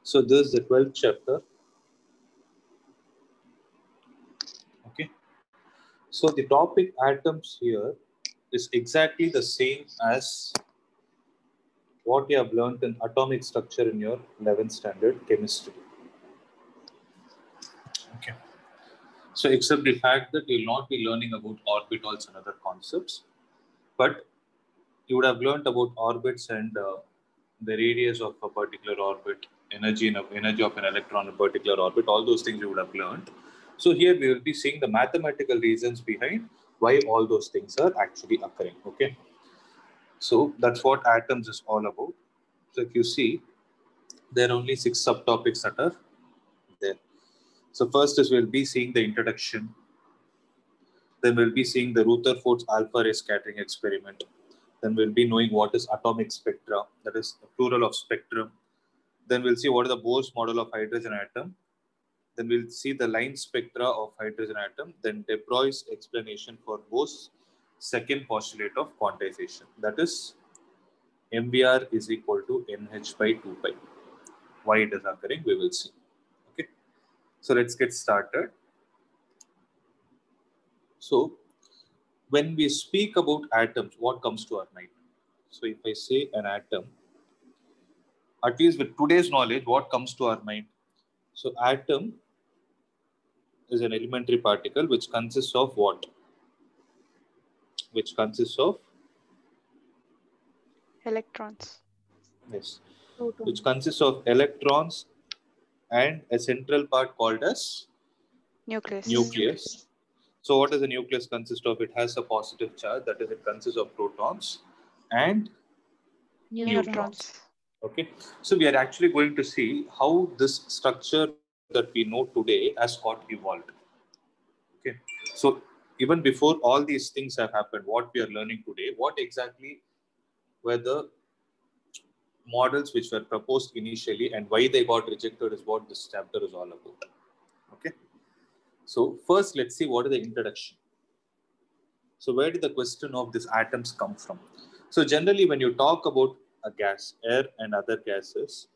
So this is the 12th chapter. Okay. So the topic atoms here is exactly the same as what you have learned in atomic structure in your 11th standard chemistry. Okay. So except the fact that you will not be learning about orbitals and other concepts, but you would have learned about orbits and the radius of a particular orbit, energy of an electron in a particular orbit. All those things you would have learned. So here we will be seeing the mathematical reasons behind why all those things are actually occurring. Okay. So that's what atoms is all about. So if you see, there are only 6 subtopics that are there. So first is we'll be seeing the introduction. Then we'll be seeing the Rutherford's alpha ray scattering experiment. Then we'll be knowing what is atomic spectra, that is the plural of spectrum. Then we'll see what is the Bohr's model of hydrogen atom. Then we'll see the line spectra of hydrogen atom. Then De Broglie's explanation for Bohr's second postulate of quantization. That is MBR is equal to NH by 2 pi. Why it is occurring, we will see. Okay. So let's get started. So when we speak about atoms, what comes to our mind? So if I say an atom, at least with today's knowledge, what comes to our mind? So atom is an elementary particle which consists of what? Which consists of? Electrons. Yes. Proton. Which consists of electrons and a central part called as? Nucleus. So what does the nucleus consist of? It has a positive charge, that is, it consists of protons and neutrons. Okay. So we are actually going to see how this structure that we know today has got evolved. Okay. So even before all these things have happened, what we are learning today, what exactly were the models which were proposed initially and why they got rejected is what this chapter is all about. Okay. So first, let's see what is the introduction. So where did the question of these atoms come from? So generally, when you talk about a gas, air and other gases,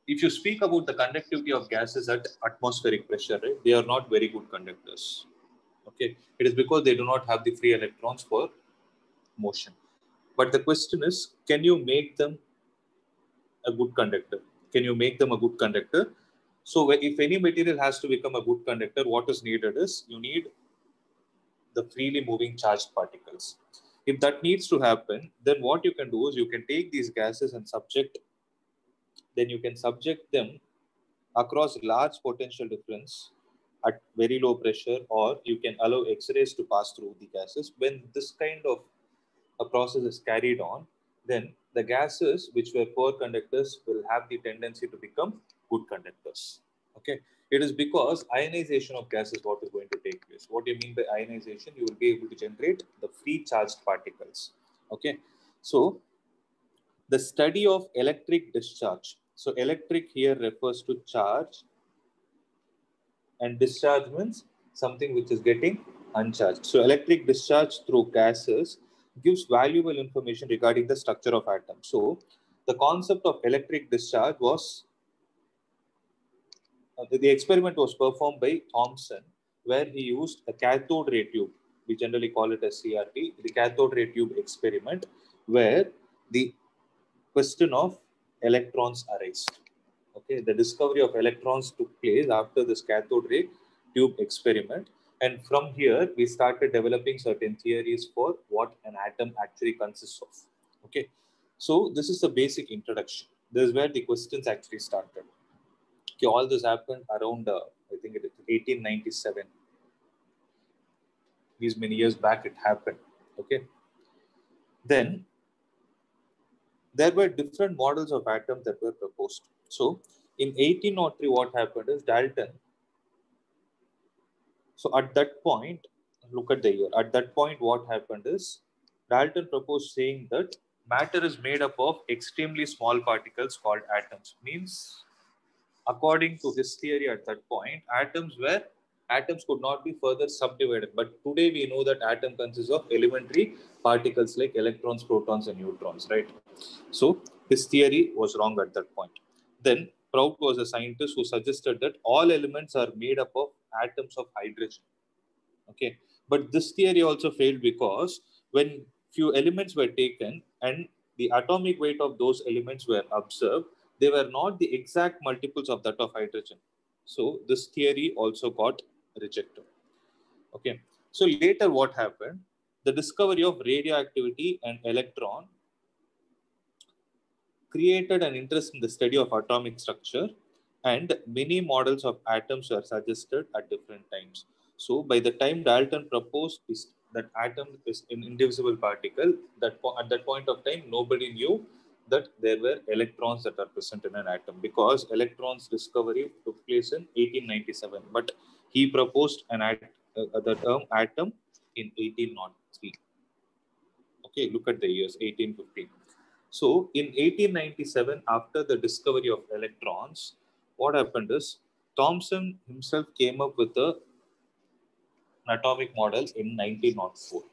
if you speak about the conductivity of gases at atmospheric pressure, right, they are not very good conductors. Okay, it is because they do not have the free electrons for motion. But the question is, can you make them a good conductor? Can you make them a good conductor? So if any material has to become a good conductor, what is needed is you need the freely moving charged particles. If that needs to happen, then what you can do is you can take these gases and then you can subject them across large potential difference at very low pressure, or you can allow X-rays to pass through the gases. When this kind of a process is carried on, then the gases which were poor conductors will have the tendency to become good conductors. Okay. It is because ionization of gas is what is going to take place. What do you mean by ionization? You will be able to generate the free charged particles. Okay. So the study of electric discharge. So electric here refers to charge and discharge means something which is getting uncharged. So electric discharge through gases gives valuable information regarding the structure of atoms. So the concept of electric discharge was, the experiment was performed by Thomson, where he used a cathode ray tube. We generally call it a CRT, the cathode ray tube experiment, where the question of electrons arise. Okay, the discovery of electrons took place after this cathode ray tube experiment, and from here we started developing certain theories for what an atom actually consists of. Okay, so this is the basic introduction. This is where the questions actually started. Okay, all this happened around I think it is 1897. These many years back it happened. Okay, then there were different models of atoms that were proposed. So in 1803, what happened is Dalton. So at that point, look at the year. At that point, what happened is Dalton proposed saying that matter is made up of extremely small particles called atoms. Means, according to his theory at that point, atoms could not be further subdivided. But today we know that atom consists of elementary particles like electrons, protons, and neutrons, right? So his theory was wrong at that point. Then Prout was a scientist who suggested that all elements are made up of atoms of hydrogen. Okay, but this theory also failed because when few elements were taken and the atomic weight of those elements were observed, they were not the exact multiples of that of hydrogen. So this theory also got rejected. Okay, so later what happened? The discovery of radioactivity and electron created an interest in the study of atomic structure, and many models of atoms were suggested at different times. So by the time Dalton proposed that atom is an indivisible particle, at that point of time, nobody knew that there were electrons that are present in an atom, because electrons discovery took place in 1897. But he proposed the term atom in 1803. Okay, look at the years 1815. So in 1897, after the discovery of electrons, what happened is Thomson himself came up with an atomic model in 1904.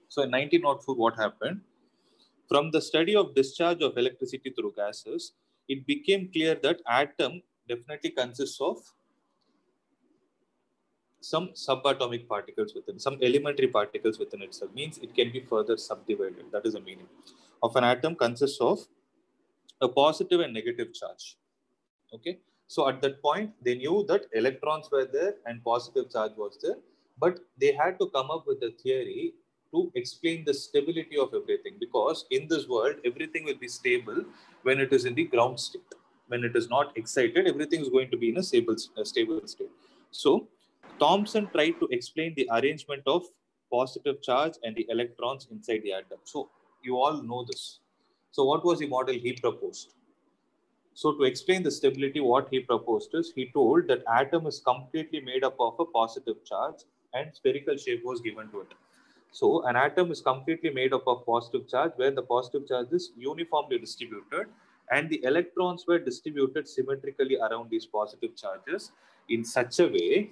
So in 1904, what happened? From the study of discharge of electricity through gases, it became clear that atom definitely consists of some subatomic particles within, some elementary particles within itself. Means it can be further subdivided. That is the meaning of an atom. Consists of a positive and negative charge. Okay, so at that point they knew that electrons were there and positive charge was there, but they had to come up with a theory to explain the stability of everything, because in this world everything will be stable when it is in the ground state. When it is not excited, everything is going to be in a stable state. So Thomson tried to explain the arrangement of positive charge and the electrons inside the atom. So you all know this. So what was the model he proposed? So to explain the stability, what he proposed is, he told that atom is completely made up of a positive charge and spherical shape was given to it. So an atom is completely made up of positive charge, where the positive charge is uniformly distributed and the electrons were distributed symmetrically around these positive charges in such a way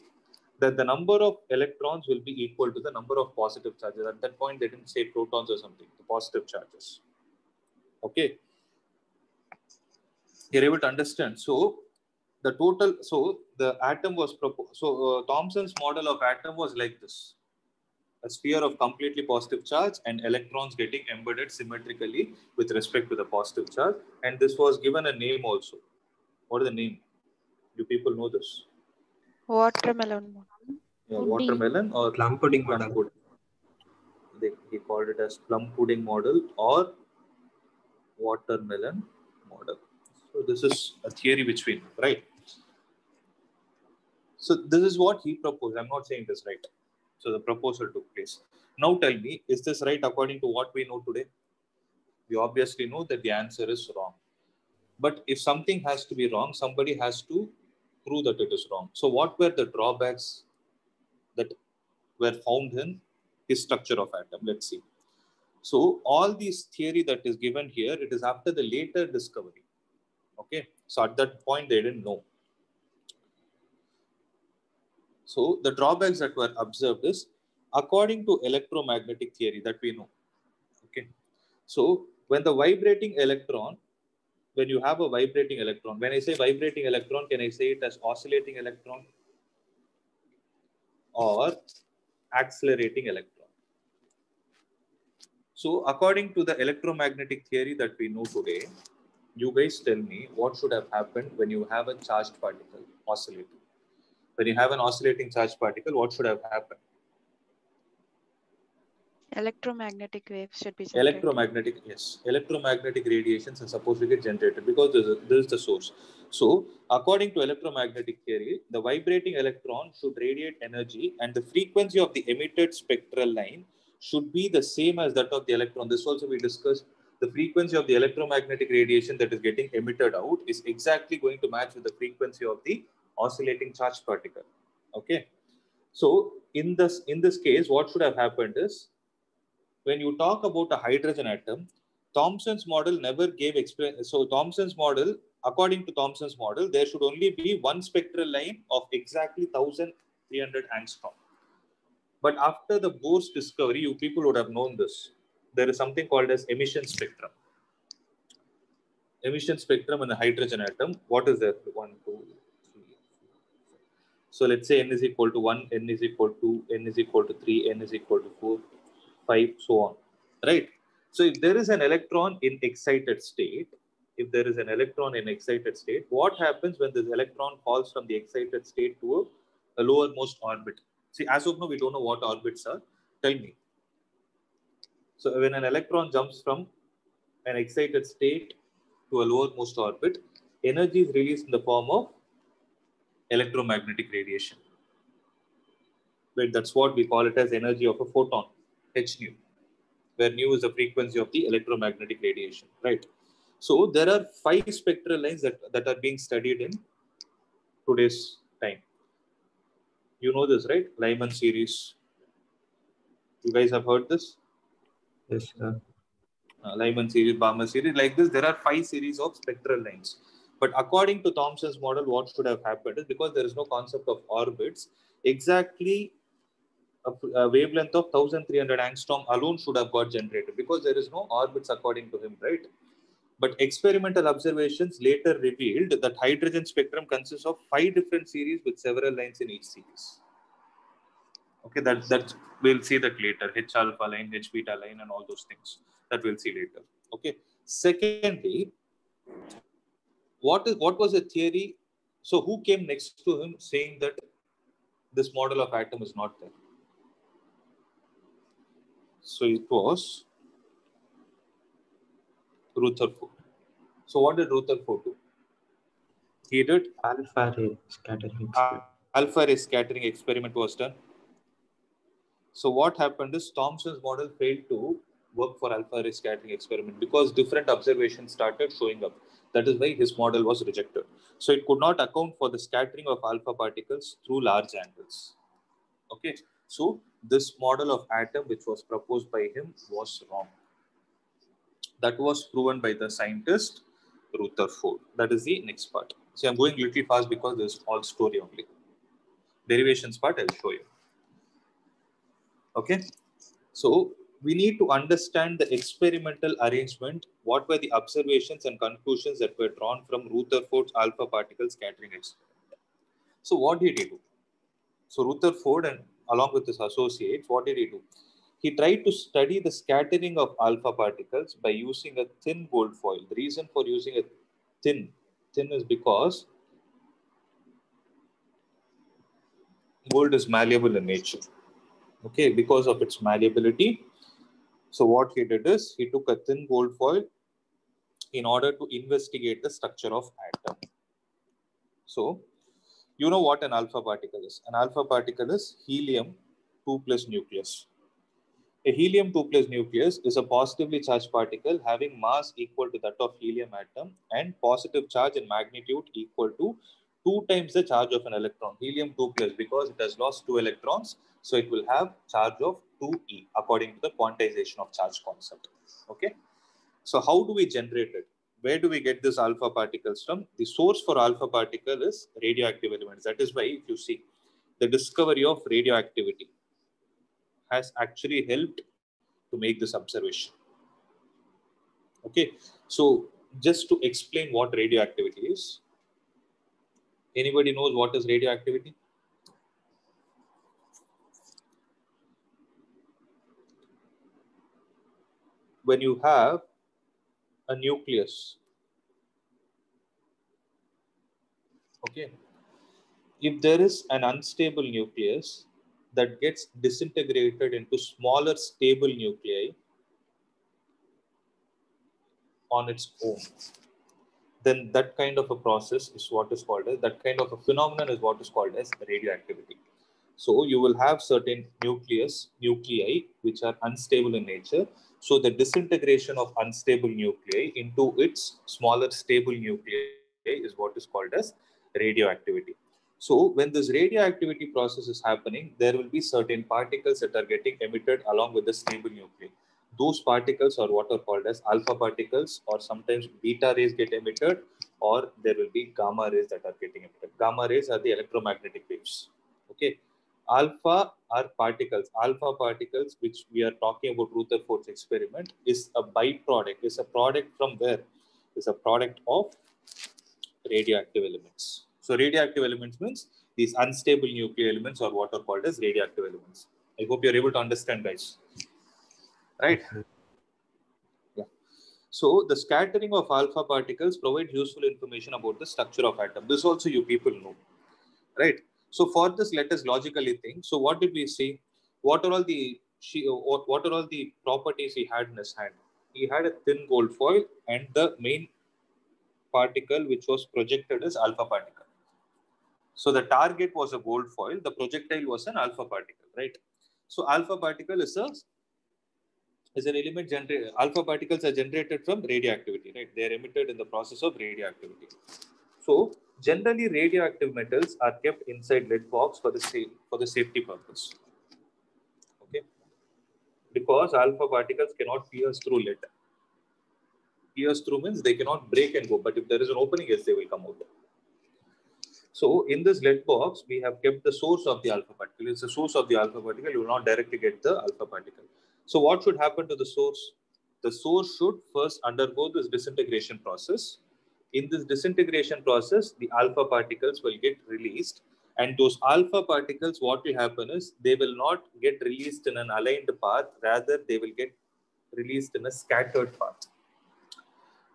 that the number of electrons will be equal to the number of positive charges. At that point, they didn't say protons or something, the positive charges. Okay. You're able to understand. So the atom was proposed. So Thomson's model of atom was like this: a sphere of completely positive charge and electrons getting embedded symmetrically with respect to the positive charge. And this was given a name also. What is the name? Do people know this? Watermelon. Yeah, watermelon or plum pudding model. He called it as plum pudding model or watermelon model. So this is a theory which we know, right? So this is what he proposed. I'm not saying this right. So the proposal took place. Now tell me, is this right according to what we know today? We obviously know that the answer is wrong. But if something has to be wrong, somebody has to prove that it is wrong. So what were the drawbacks that were found in his structure of atom? Let's see. So all these theory that is given here, it is after the later discovery. Okay. So at that point, they didn't know. So the drawbacks that were observed is, according to electromagnetic theory that we know. Okay. So when the vibrating electron, when you have a vibrating electron, when I say vibrating electron, can I say it as oscillating electron or accelerating electron? So according to the electromagnetic theory that we know today, you guys tell me what should have happened when you have a charged particle oscillating. When you have an oscillating charged particle, what should have happened? Electromagnetic waves should be generated. Electromagnetic, yes. Electromagnetic radiations are supposed to get generated because this is the source. So, according to electromagnetic theory, the vibrating electron should radiate energy and the frequency of the emitted spectral line should be the same as that of the electron. This also we discussed. The frequency of the electromagnetic radiation that is getting emitted out is exactly going to match with the frequency of the oscillating charged particle. Okay. So, in this case, what should have happened is, when you talk about a hydrogen atom, Thomson's model never gave explanation. So Thomson's model, according to Thomson's model, there should only be one spectral line of exactly 1300 angstrom. But after the Bohr's discovery, you people would have known this. There is something called as emission spectrum. emission spectrum in a hydrogen atom, what is there? 1, 2, 3. So let's say n is equal to 1, n is equal to 2, n is equal to 3, n is equal to 4, 5, so on, right? So if there is an electron in excited state, what happens when this electron falls from the excited state to a lowermost orbit? See, as of now, we don't know what orbits are. Tell me. So when an electron jumps from an excited state to a lowermost orbit, energy is released in the form of electromagnetic radiation. Wait, that's what we call it as energy of a photon, h nu, where nu is the frequency of the electromagnetic radiation, right? So there are 5 spectral lines that are being studied in today's time. You know this, right? Lyman series. You guys have heard this? Yes, sir. Lyman series, Balmer series. Like this, there are 5 series of spectral lines. But according to Thomson's model, what should have happened is, because there is no concept of orbits, exactly a wavelength of 1300 angstrom alone should have got generated, because there is no orbits according to him, right? But experimental observations later revealed that hydrogen spectrum consists of 5 different series with several lines in each series. Okay, that we'll see that later. H alpha line, H beta line, and all those things that we'll see later. Okay. Secondly, what was the theory? So who came next to him saying that this model of atom is not there? So it was Rutherford. So what did Rutherford do? He did alpha ray scattering experiment. Alpha ray scattering experiment was done. So what happened is Thomson's model failed to work for alpha ray scattering experiment because different observations started showing up. That is why his model was rejected. So it could not account for the scattering of alpha particles through large angles. Okay, so this model of atom which was proposed by him was wrong. That was proven by the scientist Rutherford. That is the next part. See, I'm going a little fast because there's all story only. Derivations part I'll show you. Okay, so we need to understand the experimental arrangement. What were the observations and conclusions that were drawn from Rutherford's alpha particle scattering experiment? So what did he do? So Rutherford, and along with his associates, what did he do? He tried to study the scattering of alpha particles by using a thin gold foil. The reason for using a thin is because gold is malleable in nature. Okay, because of its malleability. So what he did is he took a thin gold foil in order to investigate the structure of atom. So you know what an alpha particle is. An alpha particle is helium-2 plus nucleus. A helium-2 plus nucleus is a positively charged particle having mass equal to that of helium atom and positive charge and magnitude equal to 2 times the charge of an electron. Helium-2 plus, because it has lost 2 electrons, so it will have charge of 2e according to the quantization of charge concept. Okay. So how do we generate it? Where do we get this alpha particles from? The source for alpha particle is radioactive elements. That is why, if you see, the discovery of radioactivity has actually helped to make this observation. Okay, so just to explain what radioactivity is, anybody knows what is radioactivity? When you have a nucleus, okay, if there is an unstable nucleus that gets disintegrated into smaller stable nuclei on its own, then that kind of a process is what is called as, that kind of a phenomenon is what is called as radioactivity. So you will have certain nuclei which are unstable in nature. So the disintegration of unstable nuclei into its smaller stable nuclei is what is called as radioactivity. So when this radioactivity process is happening, there will be certain particles that are getting emitted along with the stable nuclei. Those particles are what are called as alpha particles, or sometimes beta rays get emitted, or there will be gamma rays that are getting emitted. Gamma rays are the electromagnetic waves. Okay. Alpha are particles. Alpha particles, which we are talking about Rutherford's experiment, is a byproduct, is a product from where? is a product of radioactive elements. So radioactive elements means these unstable nuclear elements or what are called as radioactive elements. I hope you're able to understand, guys. Right? Yeah. So the scattering of alpha particles provides useful information about the structure of atom. This also you people know. Right? So for this, let us logically think. So what did we see? What are all the properties he had in his hand? He had a thin gold foil and the main particle which was projected as alpha particle. So the target was a gold foil, the projectile was an alpha particle, right? So alpha particle is an element generated. Alpha particles are generated from radioactivity, right? They are emitted in the process of radioactivity. So generally, radioactive metals are kept inside lead box for the safety purpose. Okay, because alpha particles cannot pierce through lead. Pierce through means they cannot break and go, but if there is an opening, yes, they will come out. So in this lead box, we have kept the source of the alpha particle. It's the source of the alpha particle. You will not directly get the alpha particle. So what should happen to the source? The source should first undergo this disintegration process. In this disintegration process, the alpha particles will get released. And those alpha particles, what will happen is they will not get released in an aligned path. Rather, they will get released in a scattered path.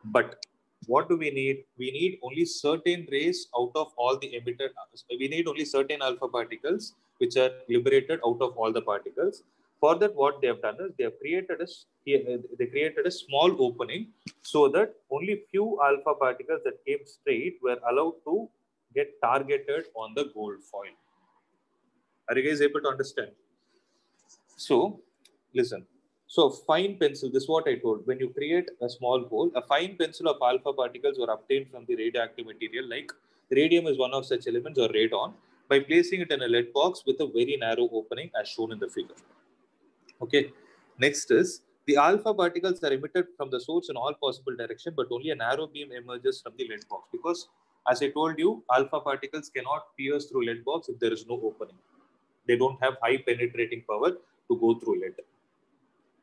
But what do we need? We need only certain rays out of all the emitted. We need only certain alpha particles which are liberated out of all the particles. For that, what they have done is they have created a small opening so that only few alpha particles that came straight were allowed to get targeted on the gold foil. Are you guys able to understand? So, listen. So fine pencil, this is what I told. When you create a small hole, a fine pencil of alpha particles were obtained from the radioactive material like radium is one of such elements or radon by placing it in a lead box with a very narrow opening as shown in the figure. Okay. Next is the alpha particles are emitted from the source in all possible direction, but only a narrow beam emerges from the lead box because as I told you, alpha particles cannot pierce through lead box if there is no opening. They don't have high penetrating power to go through lead.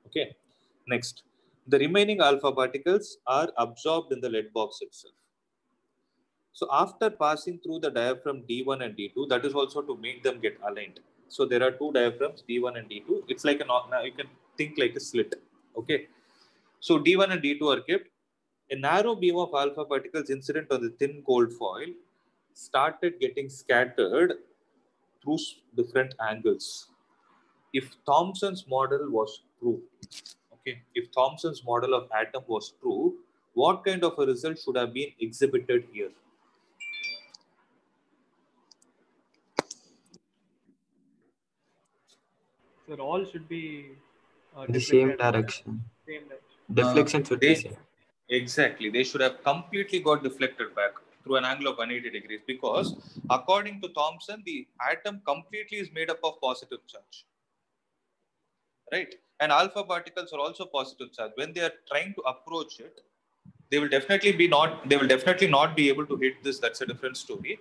Okay. Next, the remaining alpha particles are absorbed in the lead box itself. So after passing through the diaphragm D1 and D2, that is also to make them get aligned. So there are two diaphragms, D1 and D2. It's like you can think like a slit. Okay. So D1 and D2 are kept. A narrow beam of alpha particles incident on the thin gold foil started getting scattered through different angles. If Thomson's model was true, if Thomson's model of atom was true, what kind of a result should have been exhibited here? So all should be the same direction. Same direction. Deflection should be same. Exactly. They should have completely got deflected back through an angle of 180 degrees because according to Thomson, the atom completely is made up of positive charge. Right? And alpha particles are also positive charge. When they are trying to approach it, they will definitely not be able to hit this. That's a different story.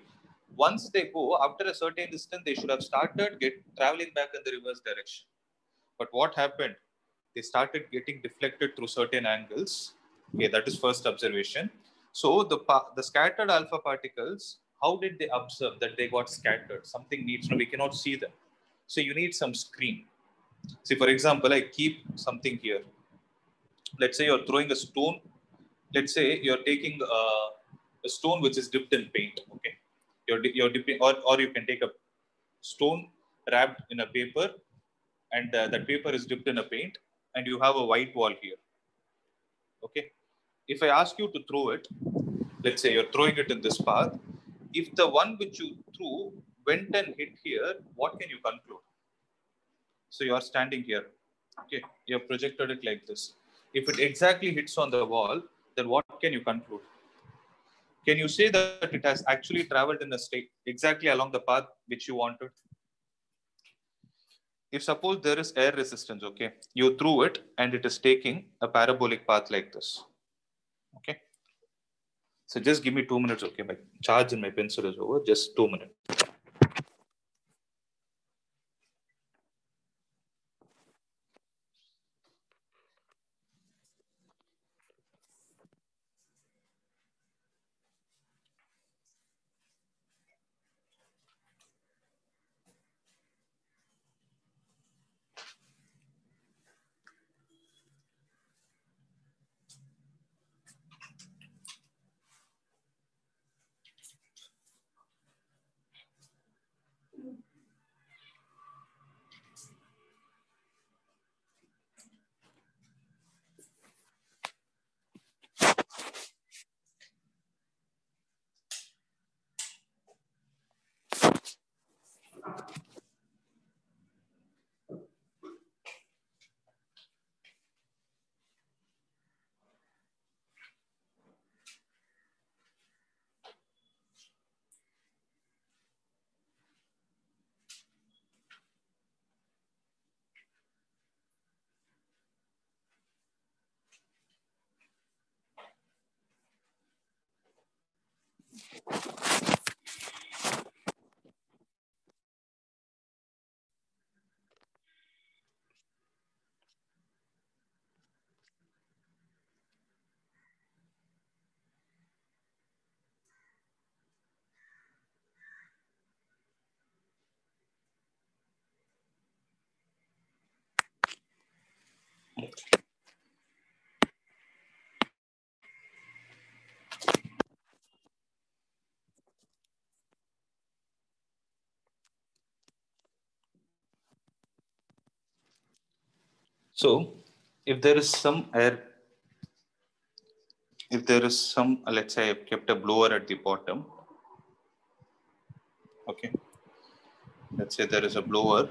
Once they go after a certain distance, they should have started traveling back in the reverse direction. But what happened? They started getting deflected through certain angles. Okay, that is first observation. So the scattered alpha particles, how did they observe that they got scattered? Something needs to, we cannot see them. So you need some screen. See, for example, I keep something here. Let's say you're throwing a stone. Let's say you're taking a stone which is dipped in paint. Okay, you're dipping, or you can take a stone wrapped in a paper, and that paper is dipped in a paint, and you have a white wall here. Okay, if I ask you to throw it, let's say you're throwing it in this path. If the one which you threw went and hit here, what can you conclude? So you are standing here. Okay, you have projected it like this. If it exactly hits on the wall, then what can you conclude? Can you say that it has actually traveled in a state exactly along the path which you wanted? If suppose there is air resistance, okay, you threw it and it is taking a parabolic path like this. Okay. So just give me 2 minutes, okay? My charge in my pencil is over. Just 2 minutes. So if there is some air, let's say I've kept a blower at the bottom. Okay. Let's say there is a blower.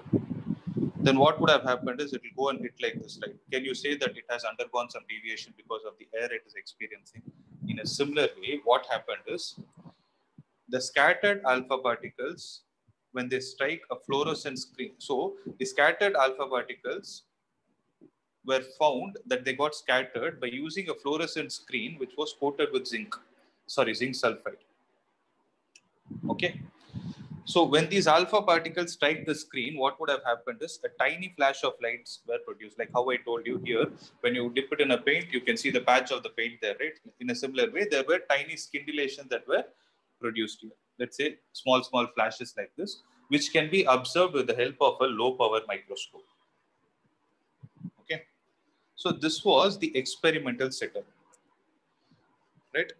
Then what would have happened is it will go and hit like this, right? Can you say that it has undergone some deviation because of the air it is experiencing? In a similar way, what happened is the scattered alpha particles, when they strike a fluorescent screen, so the scattered alpha particles were found that they got scattered by using a fluorescent screen which was coated with zinc sulfide. Okay. So when these alpha particles strike the screen, what would have happened is a tiny flash of lights were produced. Like how I told you here, when you dip it in a paint, you can see the patch of the paint there, right? In a similar way, there were tiny scintillations that were produced here. Let's say small flashes like this, which can be observed with the help of a low power microscope. Okay. So this was the experimental setup, right?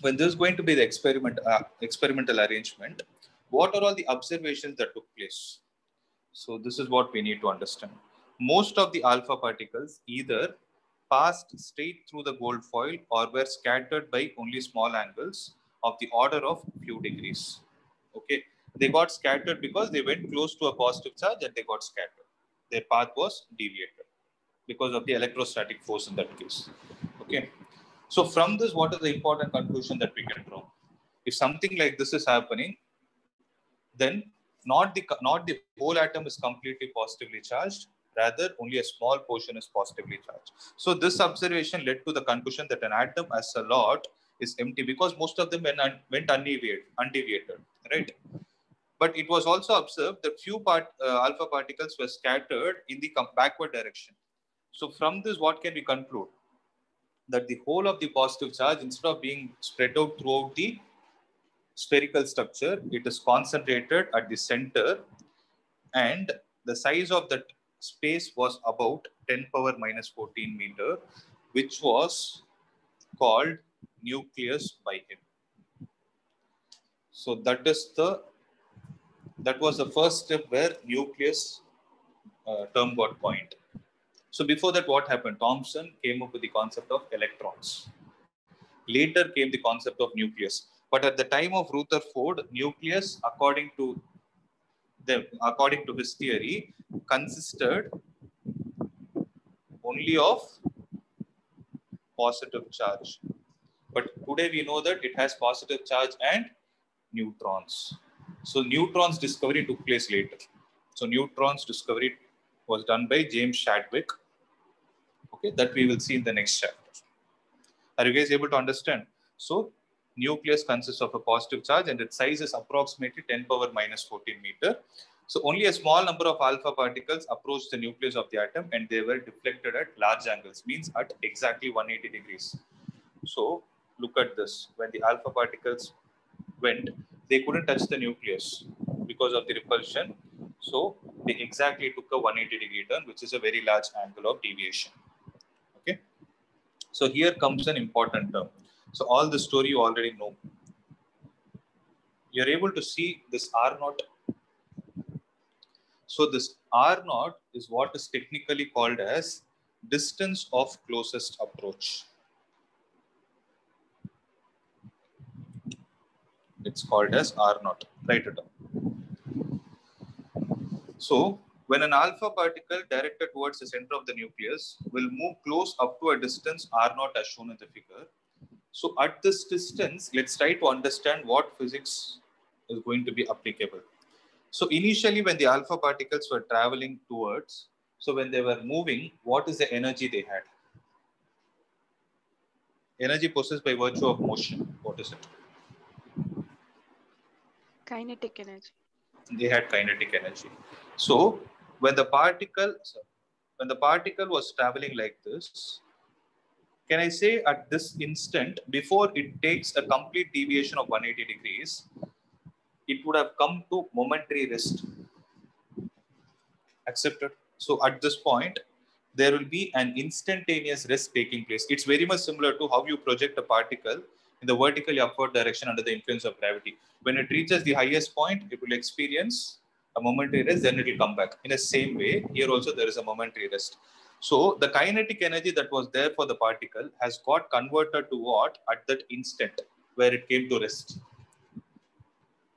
When this is going to be the experimental arrangement, what are all the observations that took place? So this is what we need to understand. Most of the alpha particles either passed straight through the gold foil or were scattered by only small angles of the order of few degrees. Okay, they got scattered because they went close to a positive charge and they got scattered. Their path was deviated because of the electrostatic force in that case. Okay. So from this, what is the important conclusion that we can draw? If something like this is happening, then not the whole atom is completely positively charged. Rather, only a small portion is positively charged. So this observation led to the conclusion that an atom as a lot is empty because most of them went undeviated, right? But it was also observed that few alpha particles were scattered in the backward direction. So from this, what can we conclude? That the whole of the positive charge, instead of being spread out throughout the spherical structure, it is concentrated at the center, and the size of that space was about 10 power minus 14 meter, which was called nucleus by him. So that was the first step where nucleus term got coined. So before that, what happened? Thomson came up with the concept of electrons. Later came the concept of nucleus. But at the time of Rutherford, nucleus, according to his theory, consisted only of positive charge. But today we know that it has positive charge and neutrons. So neutrons discovery took place later. So neutrons discovery was done by James Chadwick. Okay, that we will see in the next chapter. Are you guys able to understand? So nucleus consists of a positive charge and its size is approximately 10 power minus 14 meter. So only a small number of alpha particles approached the nucleus of the atom and they were deflected at large angles, means at exactly 180 degrees. So look at this. When the alpha particles went, they couldn't touch the nucleus because of the repulsion. So they exactly took a 180 degree turn, which is a very large angle of deviation. Okay. So here comes an important term. So all the story you already know. You're able to see this R naught. So this R naught is what is technically called as distance of closest approach. It's called as R naught. Write it down. So when an alpha particle directed towards the center of the nucleus will move close up to a distance R naught as shown in the figure. So at this distance, let's try to understand what physics is going to be applicable. So initially when the alpha particles were traveling towards, so when they were moving, what is the energy they had? Energy possessed by virtue of motion. What is it? Kinetic energy. They had kinetic energy. So when the particle was traveling like this, can I say at this instant, before it takes a complete deviation of 180 degrees, it would have come to momentary rest. Accepted. So at this point, there will be an instantaneous rest taking place. It's very much similar to how you project a particle in the vertically upward direction under the influence of gravity. When it reaches the highest point, it will experience a momentary rest, then it will come back. In the same way, here also there is a momentary rest. So the kinetic energy that was there for the particle has got converted to what at that instant where it came to rest?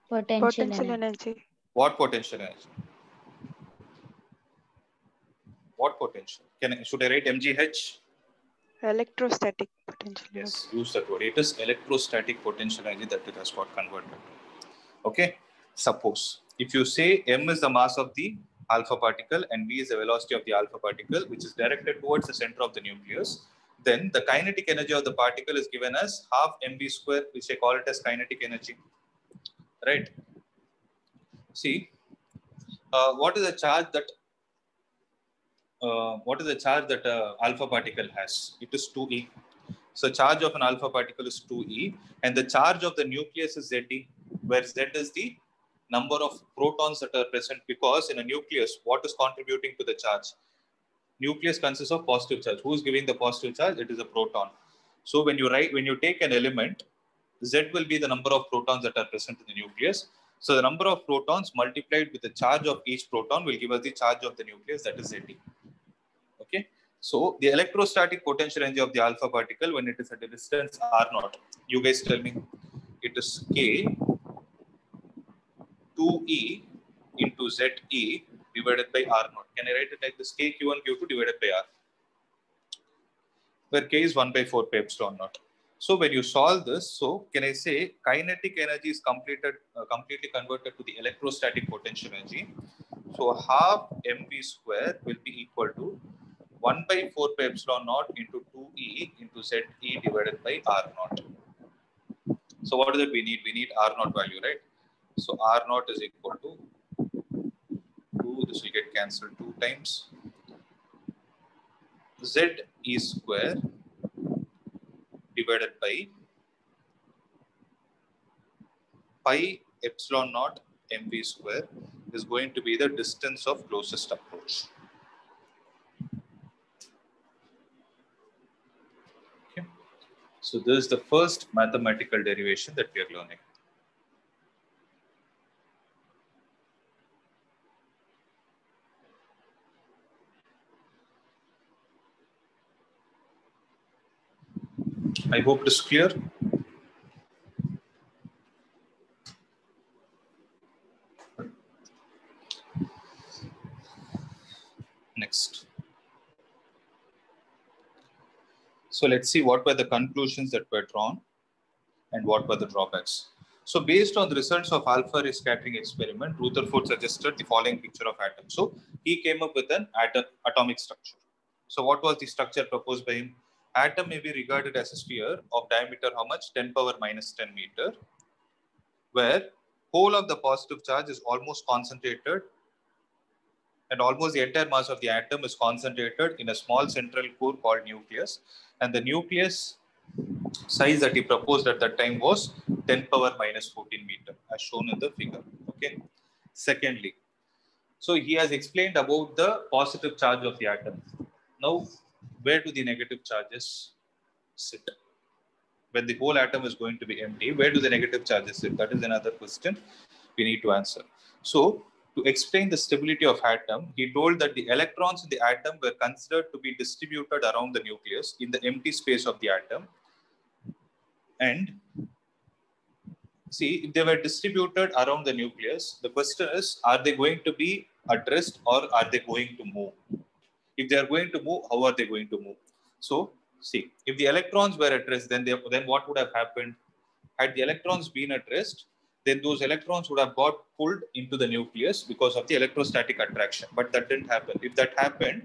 Potential energy. What potential energy? What potential? Should I write MGH? Electrostatic potential. Yes, use that word. It is electrostatic potential energy that it has got converted. Okay. Suppose if you say m is the mass of the alpha particle and v is the velocity of the alpha particle, which is directed towards the center of the nucleus, then the kinetic energy of the particle is given as half mv square, which I call it as kinetic energy. Right? See, what is the charge that alpha particle has? It is 2e. So charge of an alpha particle is 2e, and the charge of the nucleus is Ze, where Z is the number of protons that are present, because in a nucleus, what is contributing to the charge? Nucleus consists of positive charge. Who is giving the positive charge? It is a proton. So when you take an element, Z will be the number of protons that are present in the nucleus. So the number of protons multiplied with the charge of each proton will give us the charge of the nucleus, that is Ze. Okay. So the electrostatic potential energy of the alpha particle when it is at a distance r0, you guys tell me, it is K 2e into Ze divided by r0. Can I write it like this? K q1 q2 divided by r, where K is 1 by 4 pi epsilon naught. So when you solve this, so can I say kinetic energy is completely converted to the electrostatic potential energy. So half mv square will be equal to 1 by 4 pi epsilon naught into 2e into Ze divided by r0. So what is it we need? We need r0 value, right? So r0 is equal to 2, this will get cancelled 2 times. Ze square divided by pi epsilon naught mv square is going to be the distance of closest approach. Okay. So this is the first mathematical derivation that we are learning. I hope it is clear. Next. So let's see what were the conclusions that were drawn and what were the drawbacks. So based on the results of alpha ray scattering experiment, Rutherford suggested the following picture of atom. So he came up with an atomic structure. So what was the structure proposed by him? Atom may be regarded as a sphere of diameter how much? 10 power minus 10 meter, where whole of the positive charge is almost concentrated and almost the entire mass of the atom is concentrated in a small central core called nucleus. And the nucleus size that he proposed at that time was 10 power minus 14 meter, as shown in the figure. Okay. Secondly, so he has explained about the positive charge of the atom. Now, where do the negative charges sit? When the whole atom is going to be empty, where do the negative charges sit? That is another question we need to answer. So, to explain the stability of atom, he told that the electrons in the atom were considered to be distributed around the nucleus in the empty space of the atom. And see, if they were distributed around the nucleus, the question is, are they going to be at rest or are they going to move? If they are going to move, how are they going to move? So, see, if the electrons were at rest, then what would have happened? Had the electrons been at rest, then those electrons would have got pulled into the nucleus because of the electrostatic attraction. But that didn't happen. If that happened,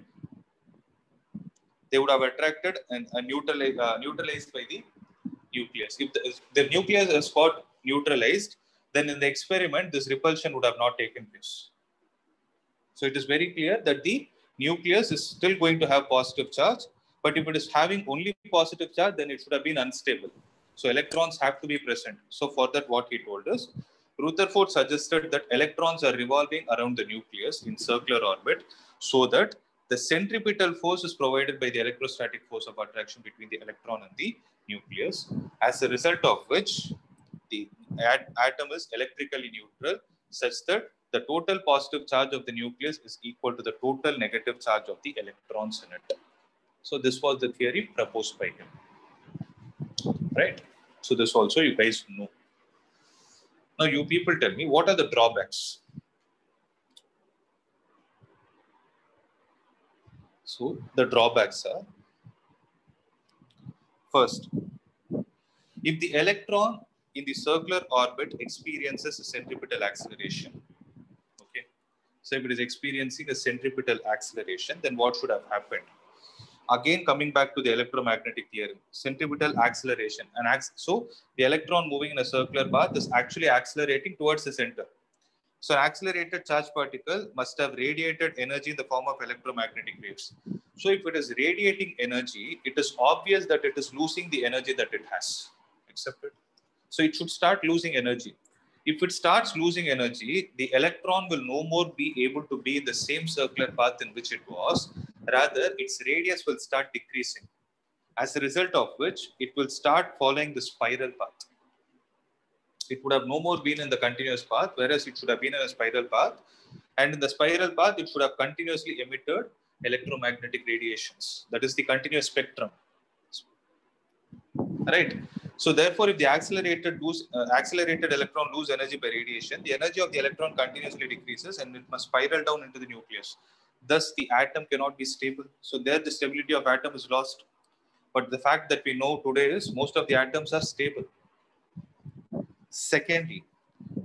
they would have attracted and neutralized by the nucleus. If the nucleus has got neutralized, then in the experiment, this repulsion would have not taken place. So it is very clear that the nucleus is still going to have positive charge, but if it is having only positive charge, then it should have been unstable. So electrons have to be present. So for that, what he told us, Rutherford suggested that electrons are revolving around the nucleus in circular orbit so that the centripetal force is provided by the electrostatic force of attraction between the electron and the nucleus, as a result of which the atom is electrically neutral, such that the total positive charge of the nucleus is equal to the total negative charge of the electrons in it. So this was the theory proposed by him, right? So this also you guys know. Now you people tell me, what are the drawbacks? So the drawbacks are, first, if the electron in the circular orbit experiences a centripetal acceleration, okay, so if it is experiencing a centripetal acceleration, then what should have happened? Again, coming back to the electromagnetic theory, centripetal acceleration, so the electron moving in a circular path is actually accelerating towards the center. So an accelerated charged particle must have radiated energy in the form of electromagnetic waves. So if it is radiating energy, it is obvious that it is losing the energy that it has. Accepted? So it should start losing energy. If it starts losing energy, the electron will no more be able to be in the same circular path in which it was. Rather, its radius will start decreasing. As a result of which, it will start following the spiral path. It would have no more been in the continuous path, whereas it should have been in a spiral path. And in the spiral path, it should have continuously emitted electromagnetic radiations. That is the continuous spectrum. Right? So therefore, if the accelerated electron lose energy by radiation, the energy of the electron continuously decreases and it must spiral down into the nucleus. Thus, the atom cannot be stable. So there the stability of atom is lost. But the fact that we know today is most of the atoms are stable. Secondly,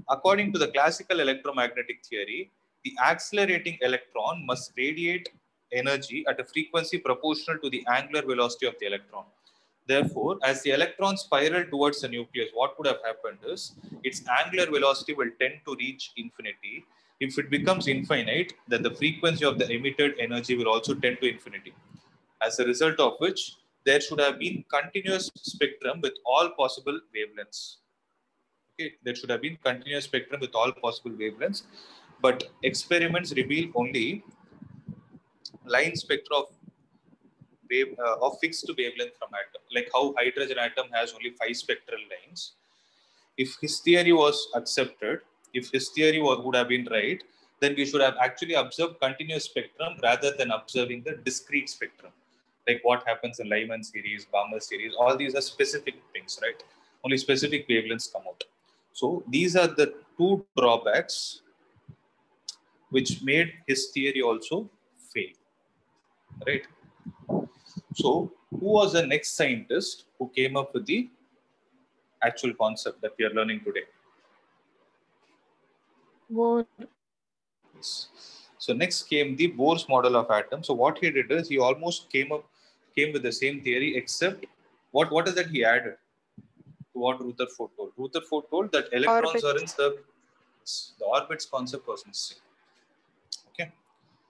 according to the classical electromagnetic theory, the accelerating electron must radiate energy at a frequency proportional to the angular velocity of the electron. Therefore, as the electron spiral towards the nucleus, what would have happened is its angular velocity will tend to reach infinity. If it becomes infinite, then the frequency of the emitted energy will also tend to infinity. As a result of which, there should have been continuous spectrum with all possible wavelengths. Okay, there should have been continuous spectrum with all possible wavelengths, but experiments reveal only line spectra of fixed wavelength from atom, like how hydrogen atom has only 5 spectral lines. If his theory was accepted, if his theory would have been right, then we should have actually observed continuous spectrum rather than observing the discrete spectrum, like what happens in Lyman series, Balmer series. All these are specific things, right? Only specific wavelengths come out. So these are the two drawbacks which made his theory also fail, right? So who was the next scientist who came up with the actual concept that we are learning today? Bohr. Yes. So next came the Bohr's model of atom. So what he did is he almost came with the same theory, except what is that he added to what Rutherford told? Rutherford told that electrons are in circles. The orbits concept was missing. Okay.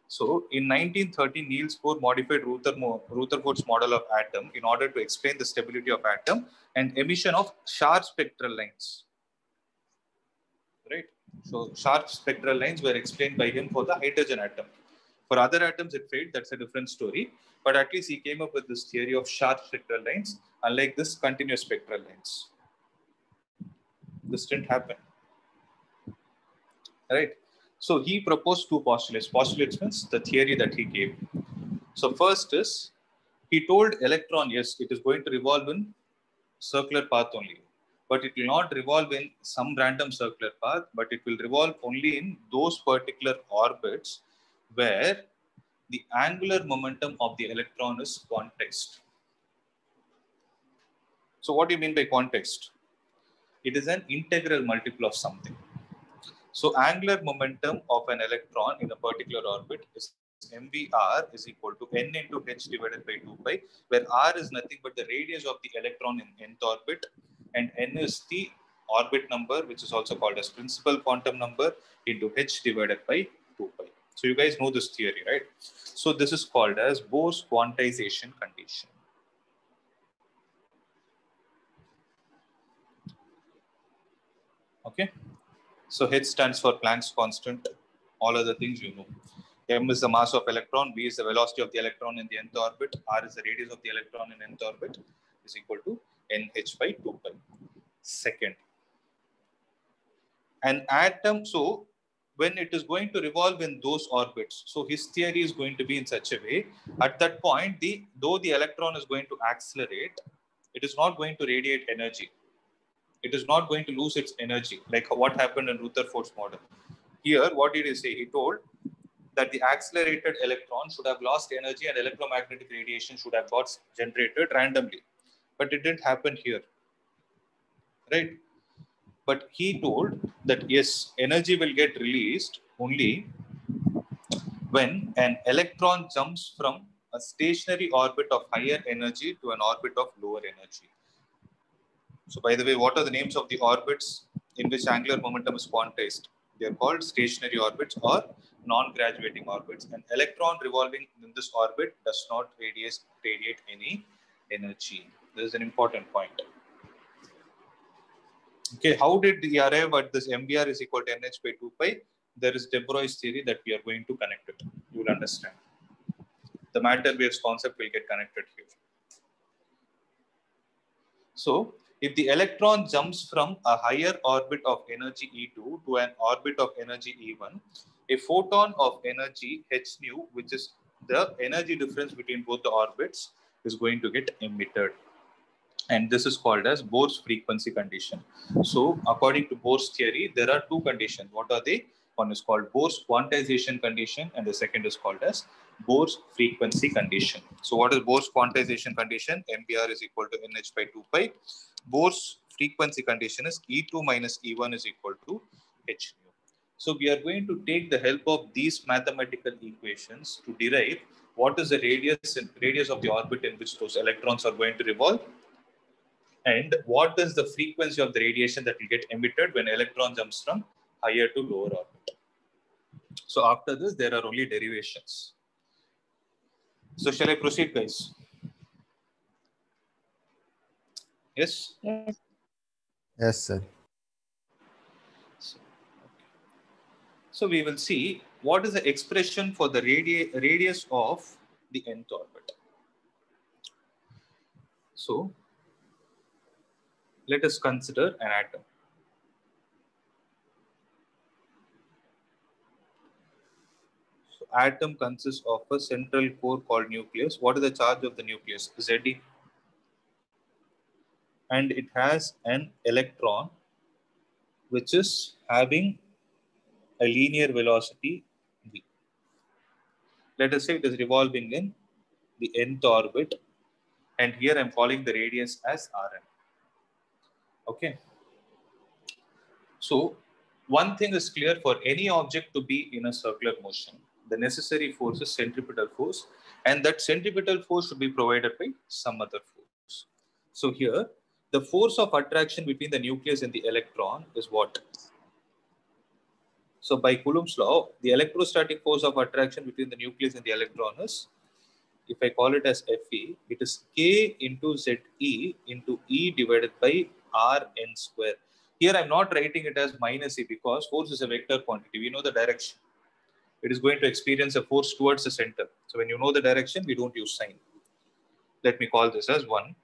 So in 1930, Niels Bohr modified Rutherford's model of atom in order to explain the stability of atom and emission of sharp spectral lines. Right? So sharp spectral lines were explained by him for the hydrogen atom. For other atoms, it failed. That's a different story. But at least he came up with this theory of sharp spectral lines, unlike this continuous spectral lines. This didn't happen. Right? So he proposed two postulates. Postulates means the theory that he gave. So first is, he told electron, yes, it is going to revolve in circular path only. But it will not revolve in some random circular path, but it will revolve only in those particular orbits where the angular momentum of the electron is quantized. So what do you mean by quantized? It is an integral multiple of something. So angular momentum of an electron in a particular orbit is mvr is equal to n into h divided by 2 pi, where r is nothing but the radius of the electron in nth orbit, and n is the orbit number, which is also called as principal quantum number, into h divided by 2 pi. So you guys know this theory, right? So this is called as Bohr's quantization condition. Okay. So H stands for Planck's constant. All other things you know. M is the mass of electron, V is the velocity of the electron in the nth orbit, R is the radius of the electron in nth orbit, is equal to NH by 2 pi. Second, an atom, so when it is going to revolve in those orbits, so his theory is going to be in such a way, at that point, though the electron is going to accelerate, it is not going to radiate energy. It is not going to lose its energy, like what happened in Rutherford's model. Here, what did he say? He told that the accelerated electron should have lost energy and electromagnetic radiation should have got generated randomly. But it didn't happen here, right? But he told that yes, energy will get released only when an electron jumps from a stationary orbit of higher energy to an orbit of lower energy. So by the way, what are the names of the orbits in which angular momentum is quantized? They are called stationary orbits or non-graduating orbits. An electron revolving in this orbit does not radiate any energy. This is an important point. Okay, how did we arrive at this MBR is equal to NH by 2 pi? There is de Broglie's theory that we are going to connect it. You will understand. The matter waves concept will get connected here. So, if the electron jumps from a higher orbit of energy E2 to an orbit of energy E1, a photon of energy h nu, which is the energy difference between both the orbits, is going to get emitted. And this is called as Bohr's frequency condition. So, according to Bohr's theory, there are two conditions. What are they? One is called Bohr's quantization condition, and the second is called as Bohr's frequency condition. So, what is Bohr's quantization condition? MBR is equal to NH by 2 pi. Bohr's frequency condition is E2 minus E1 is equal to h nu. So, we are going to take the help of these mathematical equations to derive what is the radius of the orbit in which those electrons are going to revolve, and what is the frequency of the radiation that will get emitted when electron jumps from higher to lower orbit. So after this, there are only derivations. So shall I proceed, guys? Yes? Yes. Yes, sir. So we will see what is the expression for the radius of the nth orbit. So let us consider an atom. So atom consists of a central core called nucleus. What is the charge of the nucleus? Ze. And it has an electron which is having a linear velocity v. Let us say it is revolving in the nth orbit, and here I'm calling the radius as Rn. Okay. So one thing is clear: for any object to be in a circular motion, the necessary force is centripetal force, and that centripetal force should be provided by some other force. So here, the force of attraction between the nucleus and the electron is what? So by Coulomb's law, the electrostatic force of attraction between the nucleus and the electron is, if I call it as Fe, it is K into Ze into E divided by Rn square. Here I'm not writing it as minus E because force is a vector quantity. We know the direction. It is going to experience a force towards the center. So when you know the direction, we don't use sign. Let me call this as 1.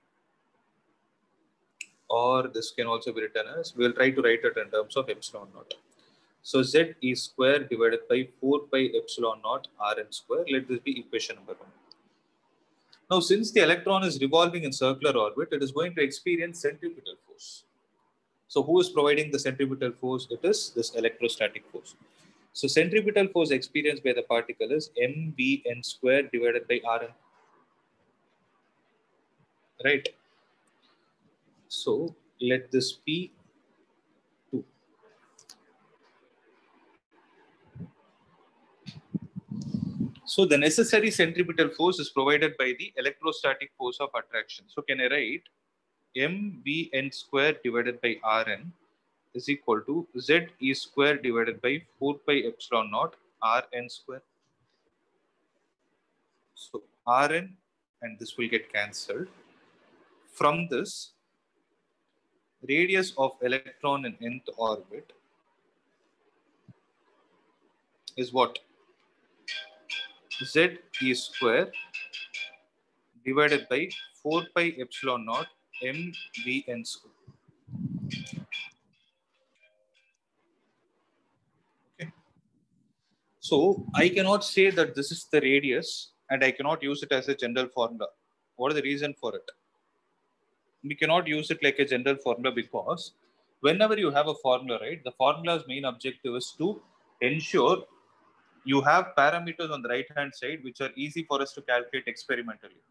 Or this can also be written as, we'll try to write it in terms of epsilon naught. So Z E square divided by 4 pi epsilon naught Rn square. Let this be equation number 1. Now, since the electron is revolving in circular orbit, it is going to experience centripetal force. So who is providing the centripetal force? It is this electrostatic force. So centripetal force experienced by the particle is mvn square divided by Rn. Right? So let this be 2. So the necessary centripetal force is provided by the electrostatic force of attraction. So can I write mvn square divided by Rn is equal to Ze square divided by 4 pi epsilon naught Rn square. So Rn and this will get cancelled. From this, radius of electron in nth orbit is what? Ze square divided by 4 pi epsilon naught mvn square. Okay. So I cannot say that this is the radius and I cannot use it as a general formula. What is the reason for it? We cannot use it like a general formula because whenever you have a formula, right, the formula's main objective is to ensure you have parameters on the right hand side which are easy for us to calculate experimentally,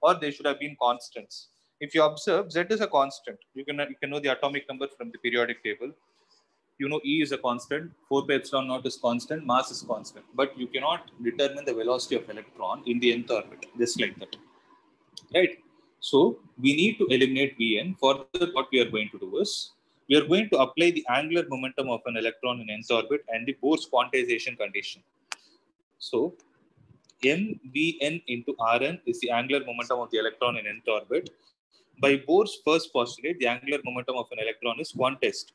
or they should have been constants. If you observe, Z is a constant. You can know the atomic number from the periodic table. You know E is a constant, 4 pi epsilon naught is constant, mass is constant, but you cannot determine the velocity of electron in the nth orbit, just like that, right? So we need to eliminate Vn. For that, what we are going to do is, we are going to apply the angular momentum of an electron in nth orbit and the Bohr's quantization condition. So mvn into Rn is the angular momentum of the electron in nth orbit. By Bohr's first postulate, the angular momentum of an electron is quantized.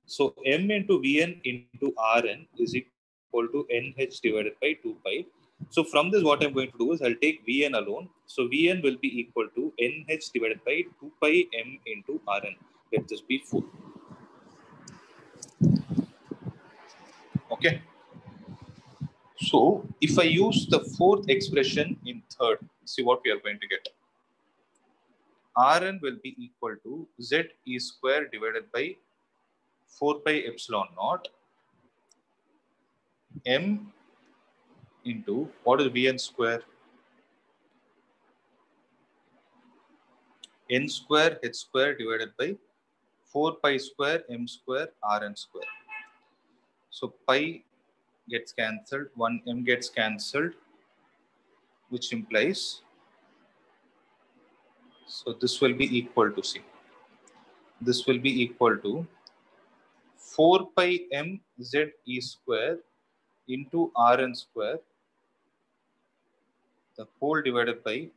So m into Vn into Rn is equal to nh divided by 2 pi. So from this, what I'm going to do is I'll take Vn alone. So Vn will be equal to nh divided by 2 pi m into Rn. Let this be 4. Okay. So if I use the fourth expression in third, see what we are going to get. Rn will be equal to Z e square divided by 4 pi epsilon naught m into, what is Vn square? N square h square divided by 4 pi square m square Rn square. So pi gets cancelled, 1 m gets cancelled, which implies, so this will be equal to, see, this will be equal to 4 pi m Z e square into Rn square, the whole divided by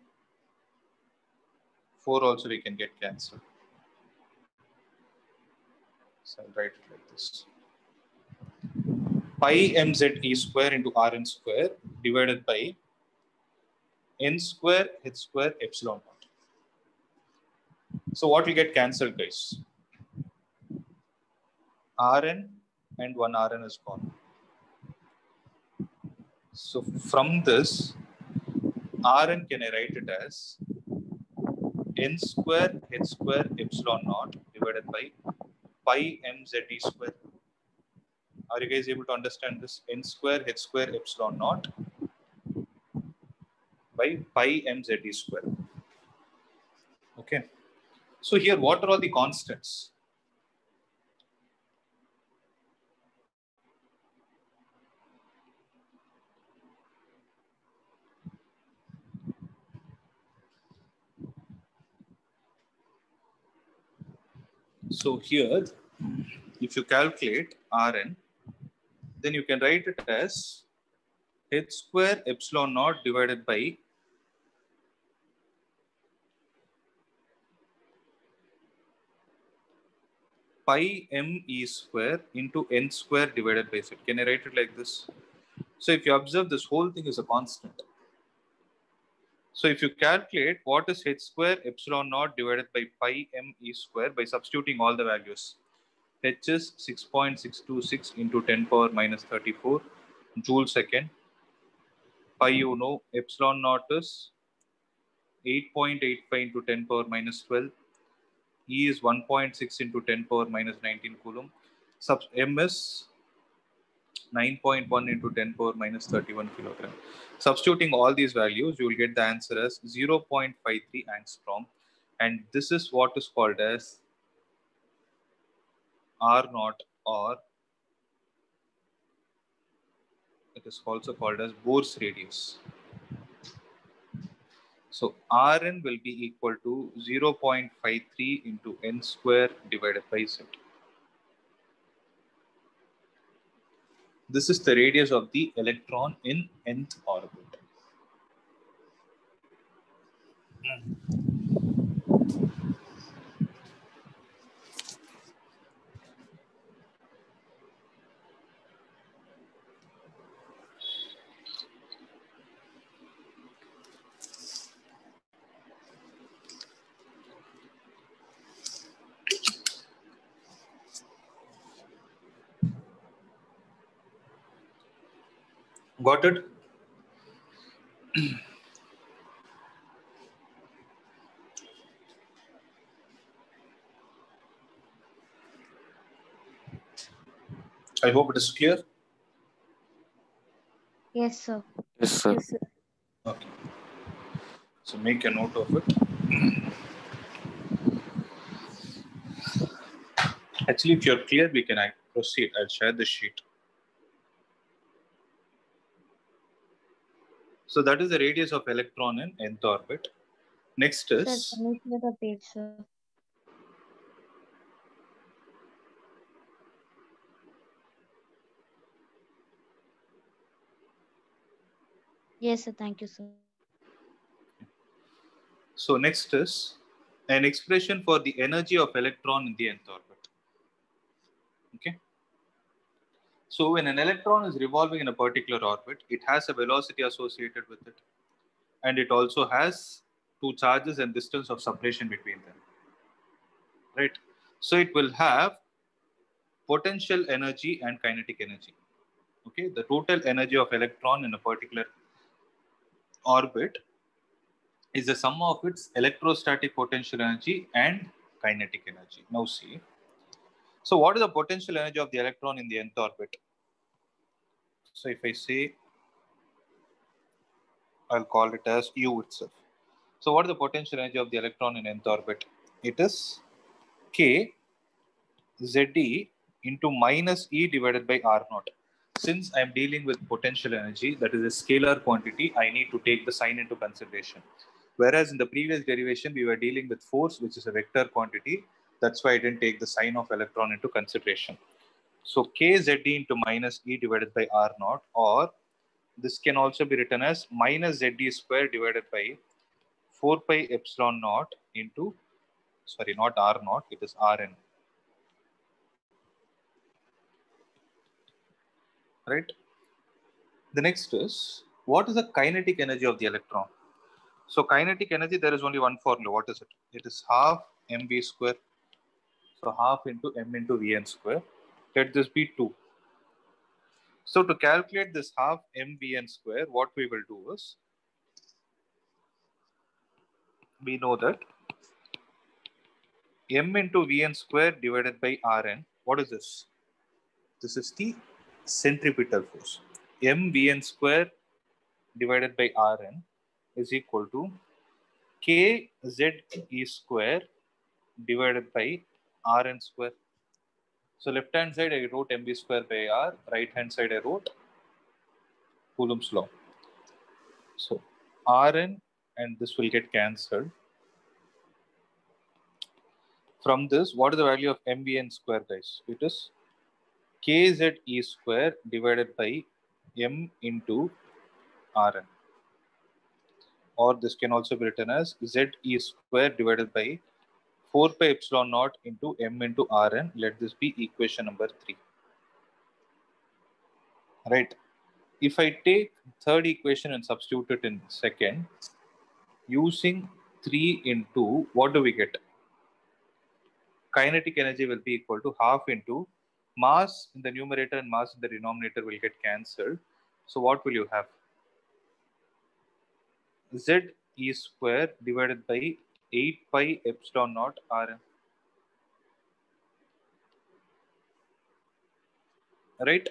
4 also we can get cancelled. So I'll write it like this. Pi mz e square into Rn square divided by n square h square epsilon naught. So what will get cancelled, guys? Rn and 1 Rn is gone. So from this, Rn can I write it as n square h square epsilon naught divided by pi mz e square. Are you guys able to understand this? N square h square epsilon naught by pi mz e square. Okay. So here, what are all the constants? So here, if you calculate Rn, then you can write it as h square epsilon naught divided by pi m e square into n square divided by z. Can I write it like this? So if you observe, this whole thing is a constant. So if you calculate what is h square epsilon naught divided by pi m e square by substituting all the values, h is 6.626 into 10 power minus 34 joule second. Pi, you know, epsilon naught is 8.85 into 10 power minus 12. E is 1.6 into 10 power minus 19 coulomb. M is 9.1 into 10 power minus 31 kilogram. Substituting all these values, you will get the answer as 0.53 angstrom. And this is what is called as R naught, or it is also called as Bohr's radius. So Rn will be equal to 0.53 into n square divided by z. This is the radius of the electron in nth orbit. Got it? I hope it is clear. Yes, sir. Yes, sir. Yes, sir. Okay. So make a note of it. Actually, if you're clear, we can proceed. I'll share the sheet. So that is the radius of electron in nth orbit. Next is... Sir, can you share the page, sir? Yes, sir. Thank you, sir. So next is an expression for the energy of electron in the nth orbit. Okay. So when an electron is revolving in a particular orbit, it has a velocity associated with it. And it also has two charges and distance of separation between them. Right. So it will have potential energy and kinetic energy. Okay. The total energy of electron in a particular orbit is the sum of its electrostatic potential energy and kinetic energy. Now see. So what is the potential energy of the electron in the nth orbit? So if I say, I'll call it as U itself. So what is the potential energy of the electron in nth orbit? It is K ZE into minus E divided by R naught. Since I'm dealing with potential energy, that is a scalar quantity, I need to take the sign into consideration. Whereas in the previous derivation, we were dealing with force, which is a vector quantity. That's why I didn't take the sign of electron into consideration. So KZE into minus E divided by R naught, or this can also be written as minus ZE square divided by 4 pi epsilon naught into, sorry, not R naught, it is Rn. Right? The next is, what is the kinetic energy of the electron? So kinetic energy, there is only one formula. What is it? It is half mv square. So half into m into vn square. Let this be 2. So to calculate this half mvn square, what we will do is, we know that m into vn square divided by rn. What is this? This is the centripetal force. mvn square divided by rn is equal to kze square divided by rn square. So left hand side I wrote mv square by r, right hand side I wrote Coulomb's law. So rn and this will get cancelled. From this, what is the value of mvn square, guys? It is kze square divided by m into rn. Or this can also be written as ze square divided by 4 pi epsilon naught into m into rn. Let this be equation number 3. Right. If I take third equation and substitute it in second, using 3 into, what do we get? Kinetic energy will be equal to half into mass in the numerator and mass in the denominator will get cancelled. So what will you have? Ze square divided by 8 pi epsilon naught Rn. Right?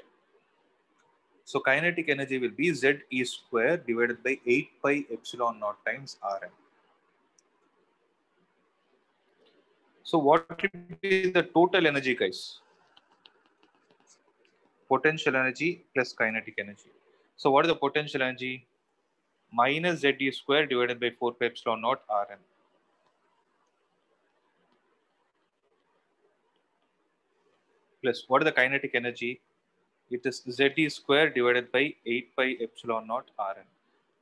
So kinetic energy will be Ze square divided by 8 pi epsilon naught times Rn. So what will be the total energy, guys? Potential energy plus kinetic energy. So what is the potential energy? Minus Ze square divided by 4 pi epsilon naught Rn. Plus what is the kinetic energy? It is Ze square divided by 8 pi epsilon naught Rn.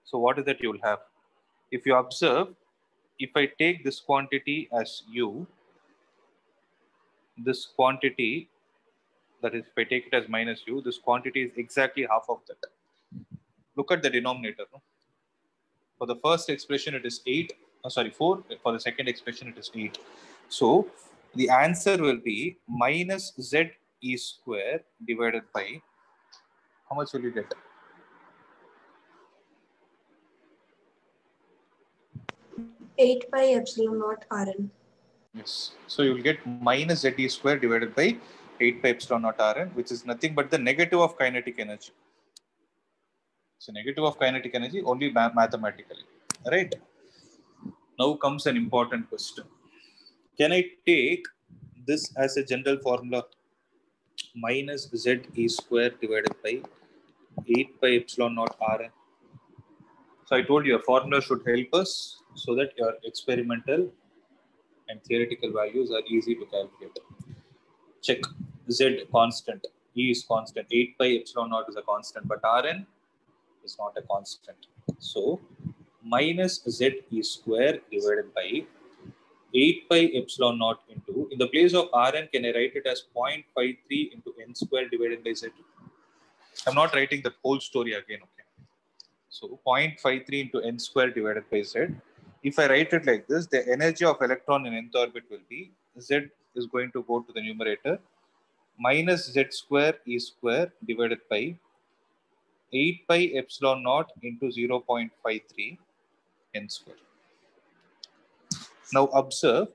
So what is that you will have? If you observe, if I take this quantity as U, this quantity, that is, if I take it as minus U, this quantity is exactly half of that. Look at the denominator. No? For the first expression, it is 8. 4. For the second expression, it is 8. So the answer will be minus Ze square divided by, how much will you get? 8 pi epsilon naught Rn. Yes. So you will get minus Ze square divided by 8 pi epsilon naught Rn, which is nothing but the negative of kinetic energy. So negative of kinetic energy only mathematically, right? Now comes an important question. Can I take this as a general formula? Minus Ze square divided by 8 pi epsilon naught Rn. So I told you a formula should help us so that your experimental and theoretical values are easy to calculate. Check Z constant, E is constant, 8 pi epsilon naught is a constant, but Rn is not a constant. So minus Ze square divided by 8 pi epsilon naught into, in the place of Rn, can I write it as 0.53 into n square divided by Z? I'm not writing the whole story again, okay? So 0.53 into n square divided by Z. If I write it like this, the energy of electron in nth orbit will be, Z is going to go to the numerator, minus Z square E square divided by 8 pi epsilon naught into 0.53 n square. Now observe,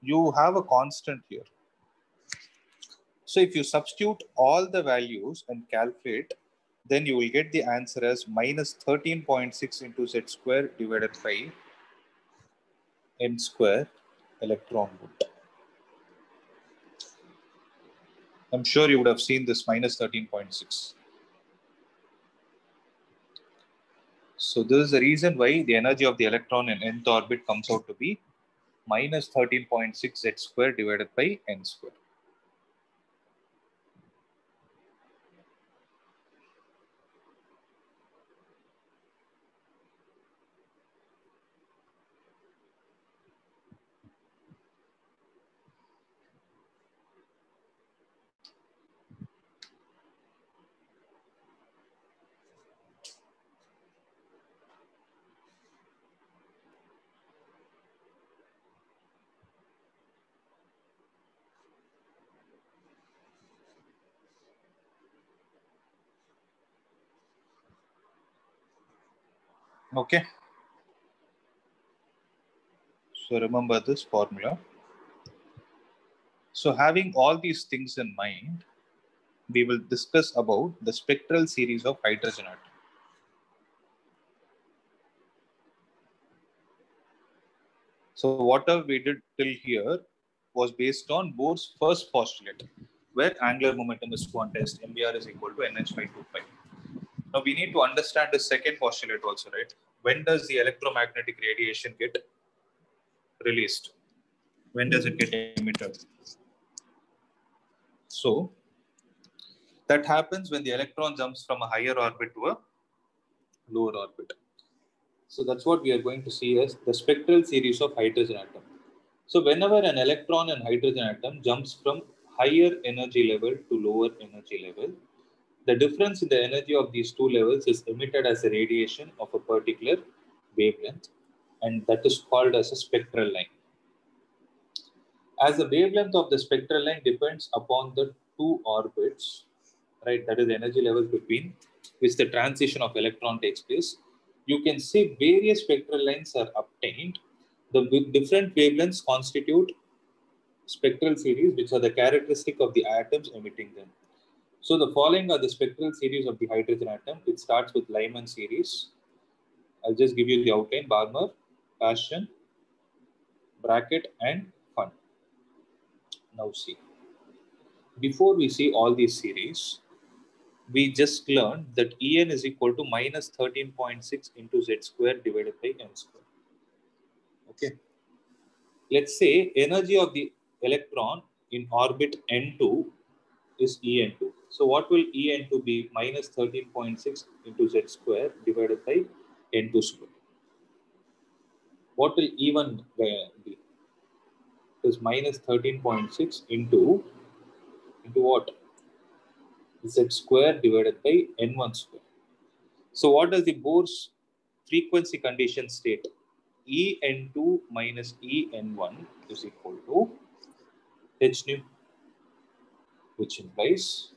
you have a constant here. So if you substitute all the values and calculate, then you will get the answer as minus 13.6 into Z square divided by n square electron volt. I'm sure you would have seen this minus 13.6. So this is the reason why the energy of the electron in nth orbit comes out to be minus 13.6 Z square divided by n square. Okay. So remember this formula. So having all these things in mind, we will discuss about the spectral series of hydrogen atom. So whatever we did till here was based on Bohr's first postulate, where angular momentum is quantized, MBR is equal to NH by 2 pi. Now we need to understand the second postulate also, right? When does the electromagnetic radiation get released? When does it get emitted? So that happens when the electron jumps from a higher orbit to a lower orbit. So that's what we are going to see as the spectral series of hydrogen atom. So whenever an electron and hydrogen atom jumps from higher energy level to lower energy level, the difference in the energy of these two levels is emitted as a radiation of a particular wavelength, and that is called as a spectral line. As the wavelength of the spectral line depends upon the two orbits, right, that is the energy level between which the transition of electron takes place, you can say various spectral lines are obtained. The different wavelengths constitute spectral series, which are the characteristic of the atoms emitting them. So the following are the spectral series of the hydrogen atom. It starts with Lyman series. I'll just give you the outline: Balmer, Paschen, Brackett, and Fun. Now see. Before we see all these series, we just learned that En is equal to minus 13.6 into Z square divided by n square. Okay. Let's say energy of the electron in orbit N2 is En2. So what will En2 be? Minus 13.6 into Z square divided by N2 square. What will E1 be? It is minus 13.6 into what? Z square divided by N1 square. So what does the Bohr's frequency condition state? En2 minus En1 is equal to h nu, which implies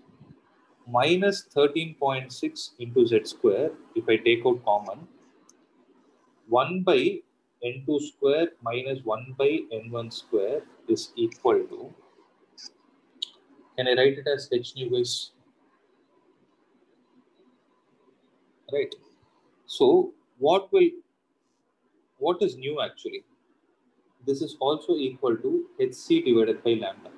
minus 13.6 into Z square. If I take out common, 1 by n2 square minus 1 by n1 square is equal to, can I write it as h nu guys? Right. So what is nu actually? This is also equal to hc divided by lambda.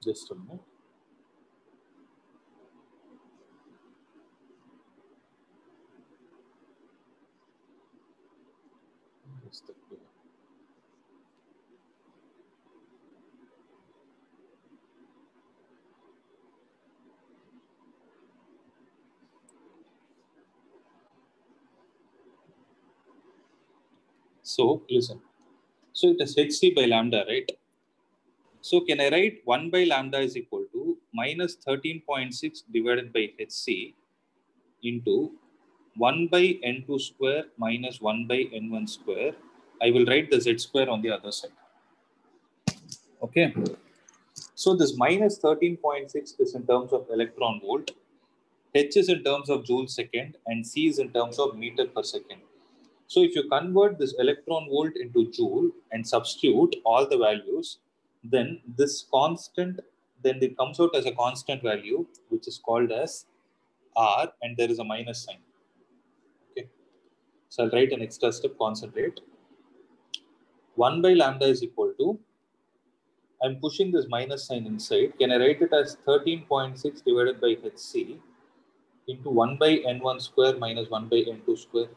Just a minute. So listen. So it is hc by lambda, right? So can I write 1 by lambda is equal to minus 13.6 divided by hc into 1 by n2 square minus 1 by n1 square. I will write the z square on the other side. Okay. So this minus 13.6 is in terms of electron volt, h is in terms of joule second, and c is in terms of meter per second. So if you convert this electron volt into joule and substitute all the values, then this constant, then it comes out as a constant value, which is called as R, and there is a minus sign. Okay. So I'll write an extra step, concentrate. 1 by lambda is equal to, I'm pushing this minus sign inside. Can I write it as 13.6 divided by hc into 1 by n1 square minus 1 by n2 square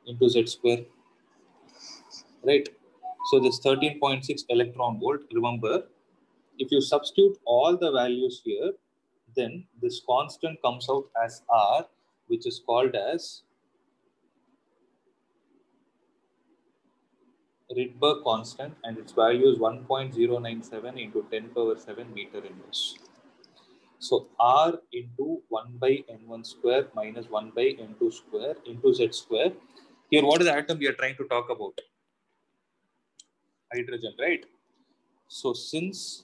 into z square, right? So this 13.6 electron volt, remember, if you substitute all the values here, then this constant comes out as R, which is called as Rydberg constant, and its value is 1.097 into 10 power 7 meter inverse. So R into 1 by n1 square minus 1 by n2 square into z square. Here, what is the atom we are trying to talk about? Hydrogen, right? So since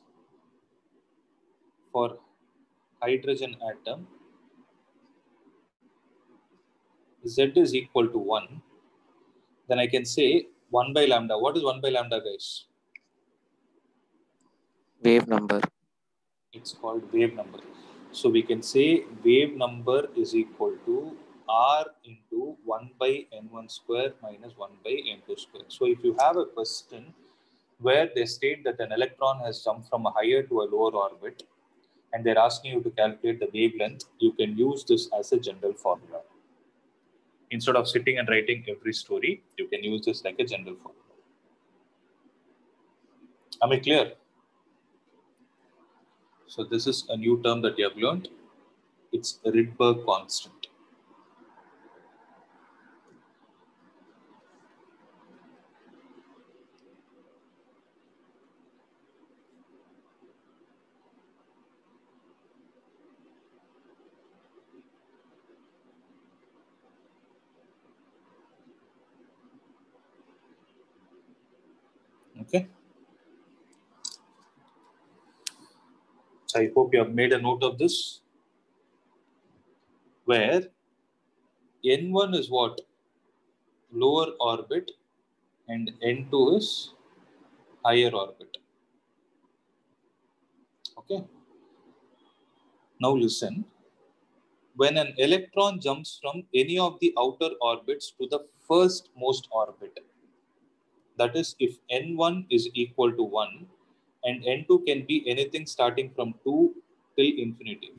for hydrogen atom, Z is equal to 1, then I can say 1 by lambda. What is 1 by lambda, guys? Wave number. It's called wave number. So we can say wave number is equal to R into 1 by n1 square minus 1 by n2 square. So if you have a question where they state that an electron has jumped from a higher to a lower orbit, and they're asking you to calculate the wavelength, you can use this as a general formula. Instead of sitting and writing every story, you can use this like a general formula. Am I clear? So this is a new term that you have learned. It's a Rydberg constant. Okay. So I hope you have made a note of this, where N1 is what? Lower orbit, and N2 is higher orbit. Okay. Now listen. When an electron jumps from any of the outer orbits to the first most orbit, that is, if N1 is equal to 1, and N2 can be anything starting from 2 till infinity.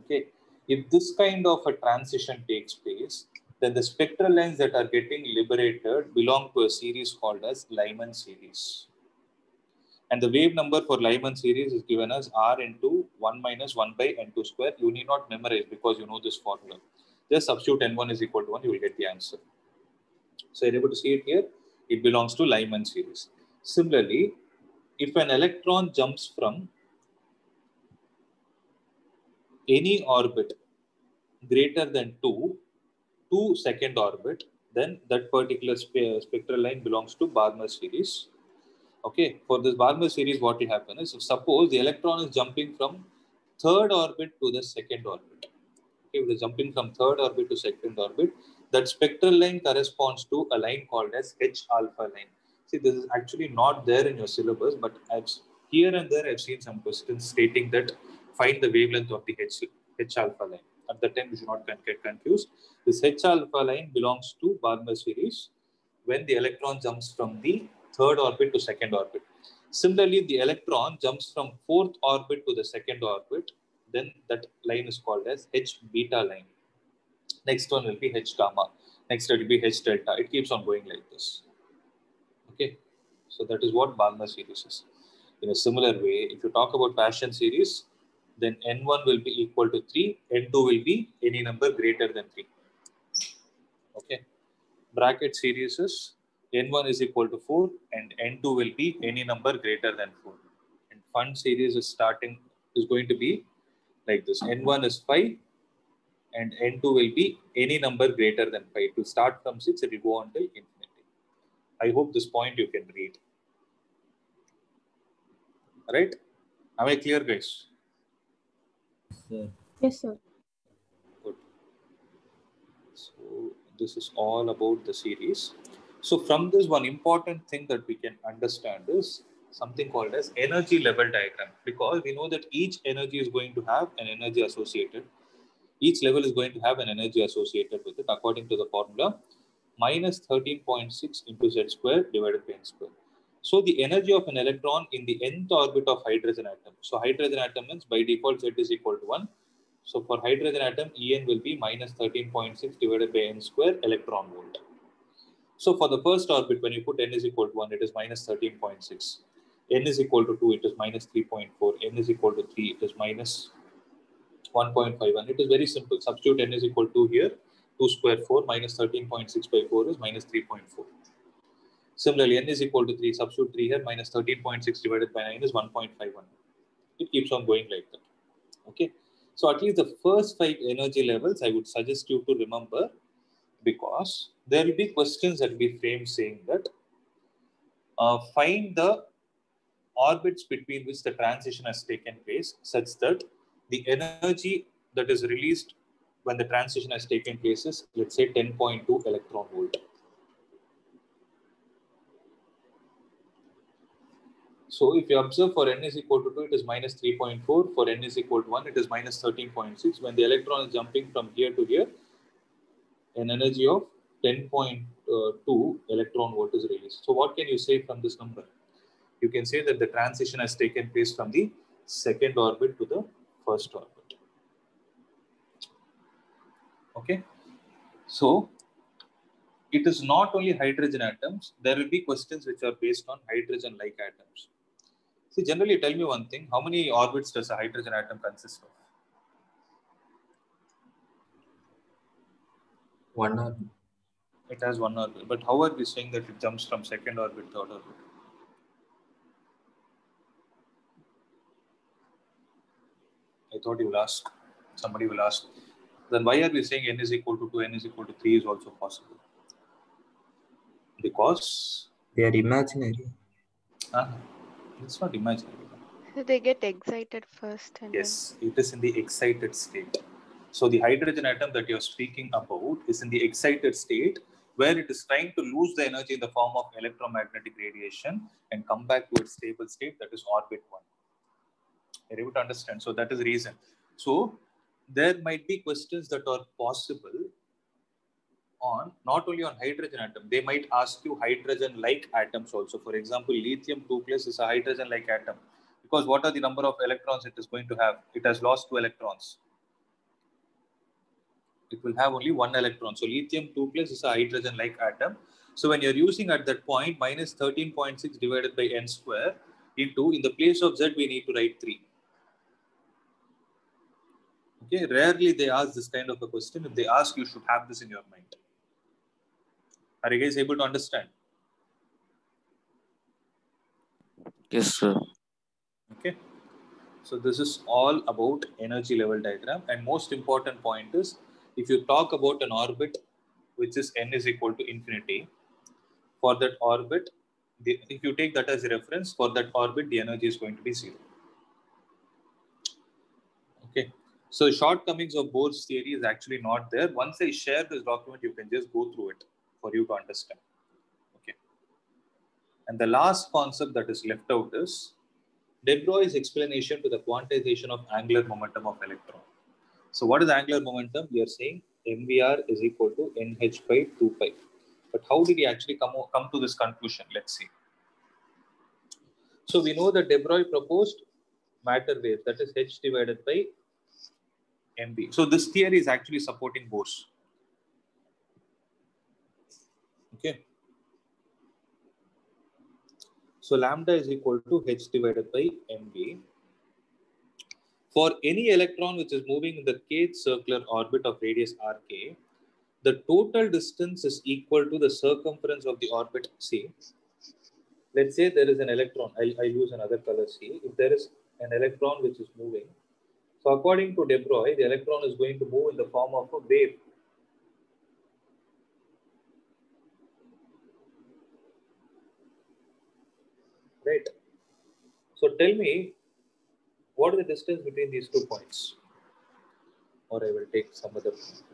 Okay. If this kind of a transition takes place, then the spectral lines that are getting liberated belong to a series called as Lyman series. And the wave number for Lyman series is given as R into 1 minus 1 by N2 square. You need not memorize because you know this formula. Just substitute N1 is equal to 1, you will get the answer. So you're able to see it here. It belongs to Lyman series. Similarly, if an electron jumps from any orbit greater than 2 to second orbit, then that particular spectral line belongs to Balmer series. Okay, for this Balmer series, what will happen is, suppose the electron is jumping from third orbit to the second orbit. Okay, if it is jumping from third orbit to second orbit, that spectral line corresponds to a line called as H alpha line. See, this is actually not there in your syllabus, but here and there I've seen some questions stating that find the wavelength of the H alpha line. At the time, you should not get confused. This H alpha line belongs to Balmer series when the electron jumps from the third orbit to second orbit. Similarly, the electron jumps from fourth orbit to the second orbit, then that line is called as H beta line. Next one will be H gamma. Next it will be H delta. It keeps on going like this. Okay, so that is what Balmer series is. In a similar way, if you talk about Paschen series, then N1 will be equal to 3, N2 will be any number greater than 3. Okay, bracket series is N1 is equal to 4 and N2 will be any number greater than 4. And fund series is going to be like this. N1 is 5 and N2 will be any number greater than 5. To start from 6, it will go until infinity. I hope this point you can read. Right? Am I clear, guys? Yes, sir. Good. So this is all about the series. So from this, one important thing that we can understand is something called as energy level diagram, because we know that each energy is going to have an energy associated. Each level is going to have an energy associated with it according to the formula minus 13.6 into z square divided by n square. So the energy of an electron in the nth orbit of hydrogen atom. So hydrogen atom means by default z is equal to 1. So for hydrogen atom, En will be minus 13.6 divided by n square electron volt. So for the first orbit, when you put n is equal to 1, it is minus 13.6. N is equal to 2, it is minus 3.4. N is equal to 3, it is minus 1.51. It is very simple. Substitute n is equal to here. 2 square 4 minus 13.6 by 4 is minus 3.4. Similarly, n is equal to 3. Substitute 3 here. Minus 13.6 divided by 9 is 1.51. It keeps on going like that. Okay. So at least the first 5 energy levels I would suggest you to remember, because there will be questions that will be framed saying that find the orbits between which the transition has taken place such that the energy that is released when the transition has taken place is, let's say, 10.2 electron volt. So if you observe for n is equal to 2, it is minus 3.4. For n is equal to 1, it is minus 13.6. When the electron is jumping from here to here, an energy of 10.2 electron volt is released. So what can you say from this number? You can say that the transition has taken place from the second orbit to the first orbit. Okay. So it is not only hydrogen atoms. There will be questions which are based on hydrogen-like atoms. See, generally tell me one thing. How many orbits does a hydrogen atom consist of? One orbit. It has one orbit. But how are we saying that it jumps from second orbit to third orbit? I thought you will ask. Somebody will ask. Then why are we saying n is equal to 2, n is equal to 3 is also possible? Because they are imaginary. It's not imaginary. So they get excited first. And yes, it is in the excited state. So the hydrogen atom that you're speaking about is in the excited state, where it is trying to lose the energy in the form of electromagnetic radiation and come back to its stable state, that is orbit 1. You're able to understand? So that is the reason. So there might be questions that are possible on not only on hydrogen atom, they might ask you hydrogen-like atoms also. For example, lithium 2+ is a hydrogen-like atom, because what are the number of electrons it is going to have? It has lost 2 electrons. It will have only 1 electron. So lithium 2+ is a hydrogen-like atom. So when you're using at that point minus 13.6 divided by n square into, in the place of z, we need to write 3. Okay, rarely they ask this kind of a question. If they ask, you should have this in your mind. Are you guys able to understand? Yes, sir. Okay. So this is all about energy level diagram. And most important point is, if you talk about an orbit, which is n is equal to infinity, for that orbit, if you take that as a reference, for that orbit, the energy is going to be 0. Okay. So shortcomings of Bohr's theory is actually not there. Once I share this document, you can just go through it for you to understand. Okay. And the last concept that is left out is de Broglie's explanation to the quantization of angular momentum of electron. So what is angular momentum? We are saying mvr is equal to nh by 2 pi. But how did he actually come to this conclusion? Let's see. So we know that de Broglie proposed matter wave, that is h divided by mv. So this theory is actually supporting Bohr's. Okay. So lambda is equal to h divided by mv. For any electron which is moving in the kth circular orbit of radius rk, the total distance is equal to the circumference of the orbit c. Let's say there is an electron. I'll use another color C. If there is an electron which is moving, so according to de Broglie, the electron is going to move in the form of a wave. Right. So tell me, what is the distance between these 2 points? Or I will take some other point.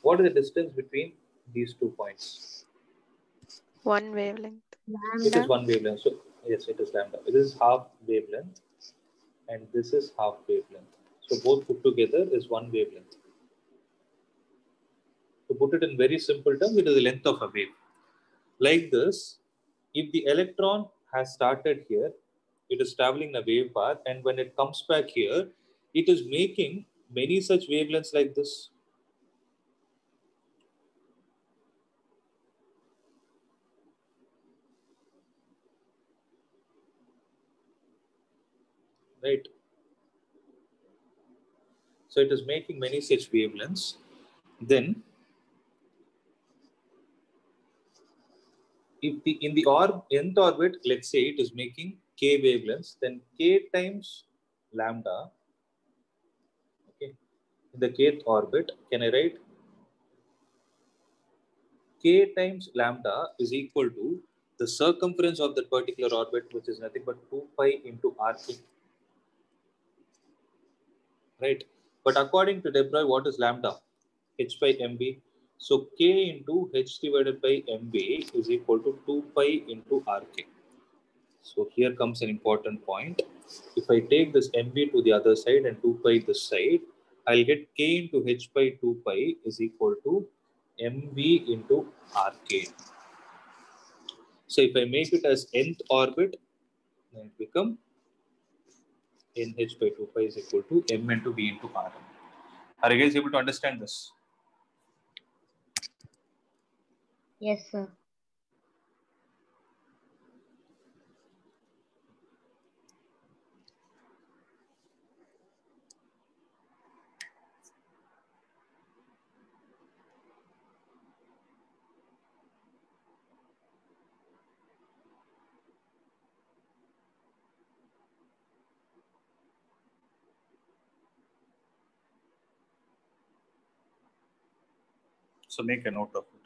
What is the distance between these 2 points? One wavelength. Lambda. It is one wavelength. So yes, it is lambda. This is half wavelength and this is half wavelength. So both put together is one wavelength. To put it in very simple terms, it is the length of a wave. Like this, if the electron has started here, it is traveling a wave path, and when it comes back here, it is making many such wavelengths like this. Right? So it is making many such wavelengths. Then, if in the nth orbit, let's say it is making k wavelengths, then k times lambda. Okay, in the kth orbit, can I write k times lambda is equal to the circumference of that particular orbit, which is nothing but 2 pi into rk. Right? But according to de Broglie, what is lambda? H by mv. So k into h divided by mv is equal to 2 pi into rk. So here comes an important point. If I take this mv to the other side and 2 pi this side, I'll get k into h by 2 pi is equal to mv into rk. So if I make it as nth orbit, then it becomes nh by 2 pi is equal to m into v into r. Are you guys able to understand this? Yes, sir. So make a note of it.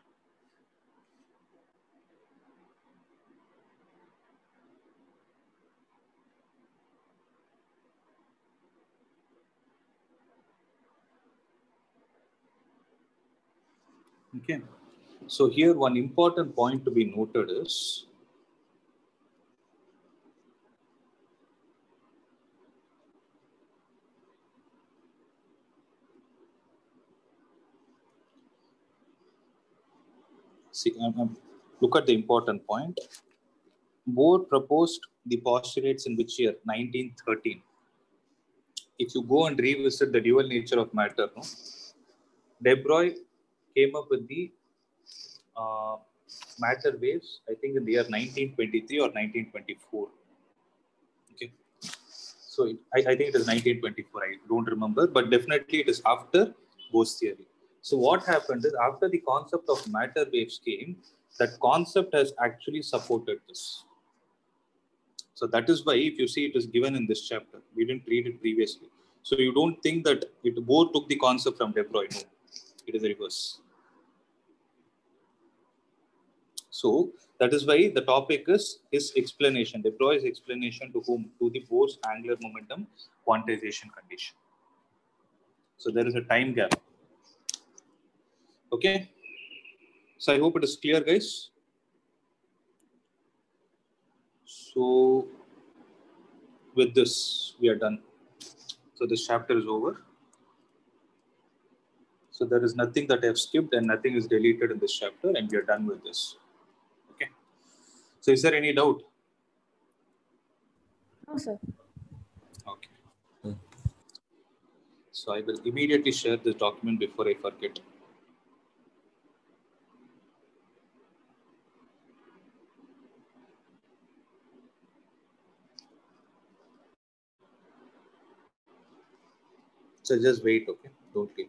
Okay. So here one important point to be noted is see, look at the important point. Bohr proposed the postulates in which year? 1913. If you go and revisit the dual nature of matter, no? De Broglie came up with the matter waves, I think in the year 1923 or 1924. Okay. So I think it is 1924. I don't remember, but definitely it is after Bohr's theory. So what happened is after the concept of matter waves came, that concept has actually supported this. So that is why if you see it is given in this chapter, we didn't read it previously. So you don't think that Bohr took the concept from De Broglie. No, it is the reverse. So that is why the topic is his explanation, De Broglie's explanation to whom? To the Bohr's angular momentum quantization condition. So there is a time gap. Okay. So I hope it is clear, guys. So with this, we are done. So this chapter is over. So there is nothing that I have skipped and nothing is deleted in this chapter, and we are done with this. Okay. So is there any doubt? No, sir. Okay. So I will immediately share this document before I forget. So just wait, okay? Don't leave.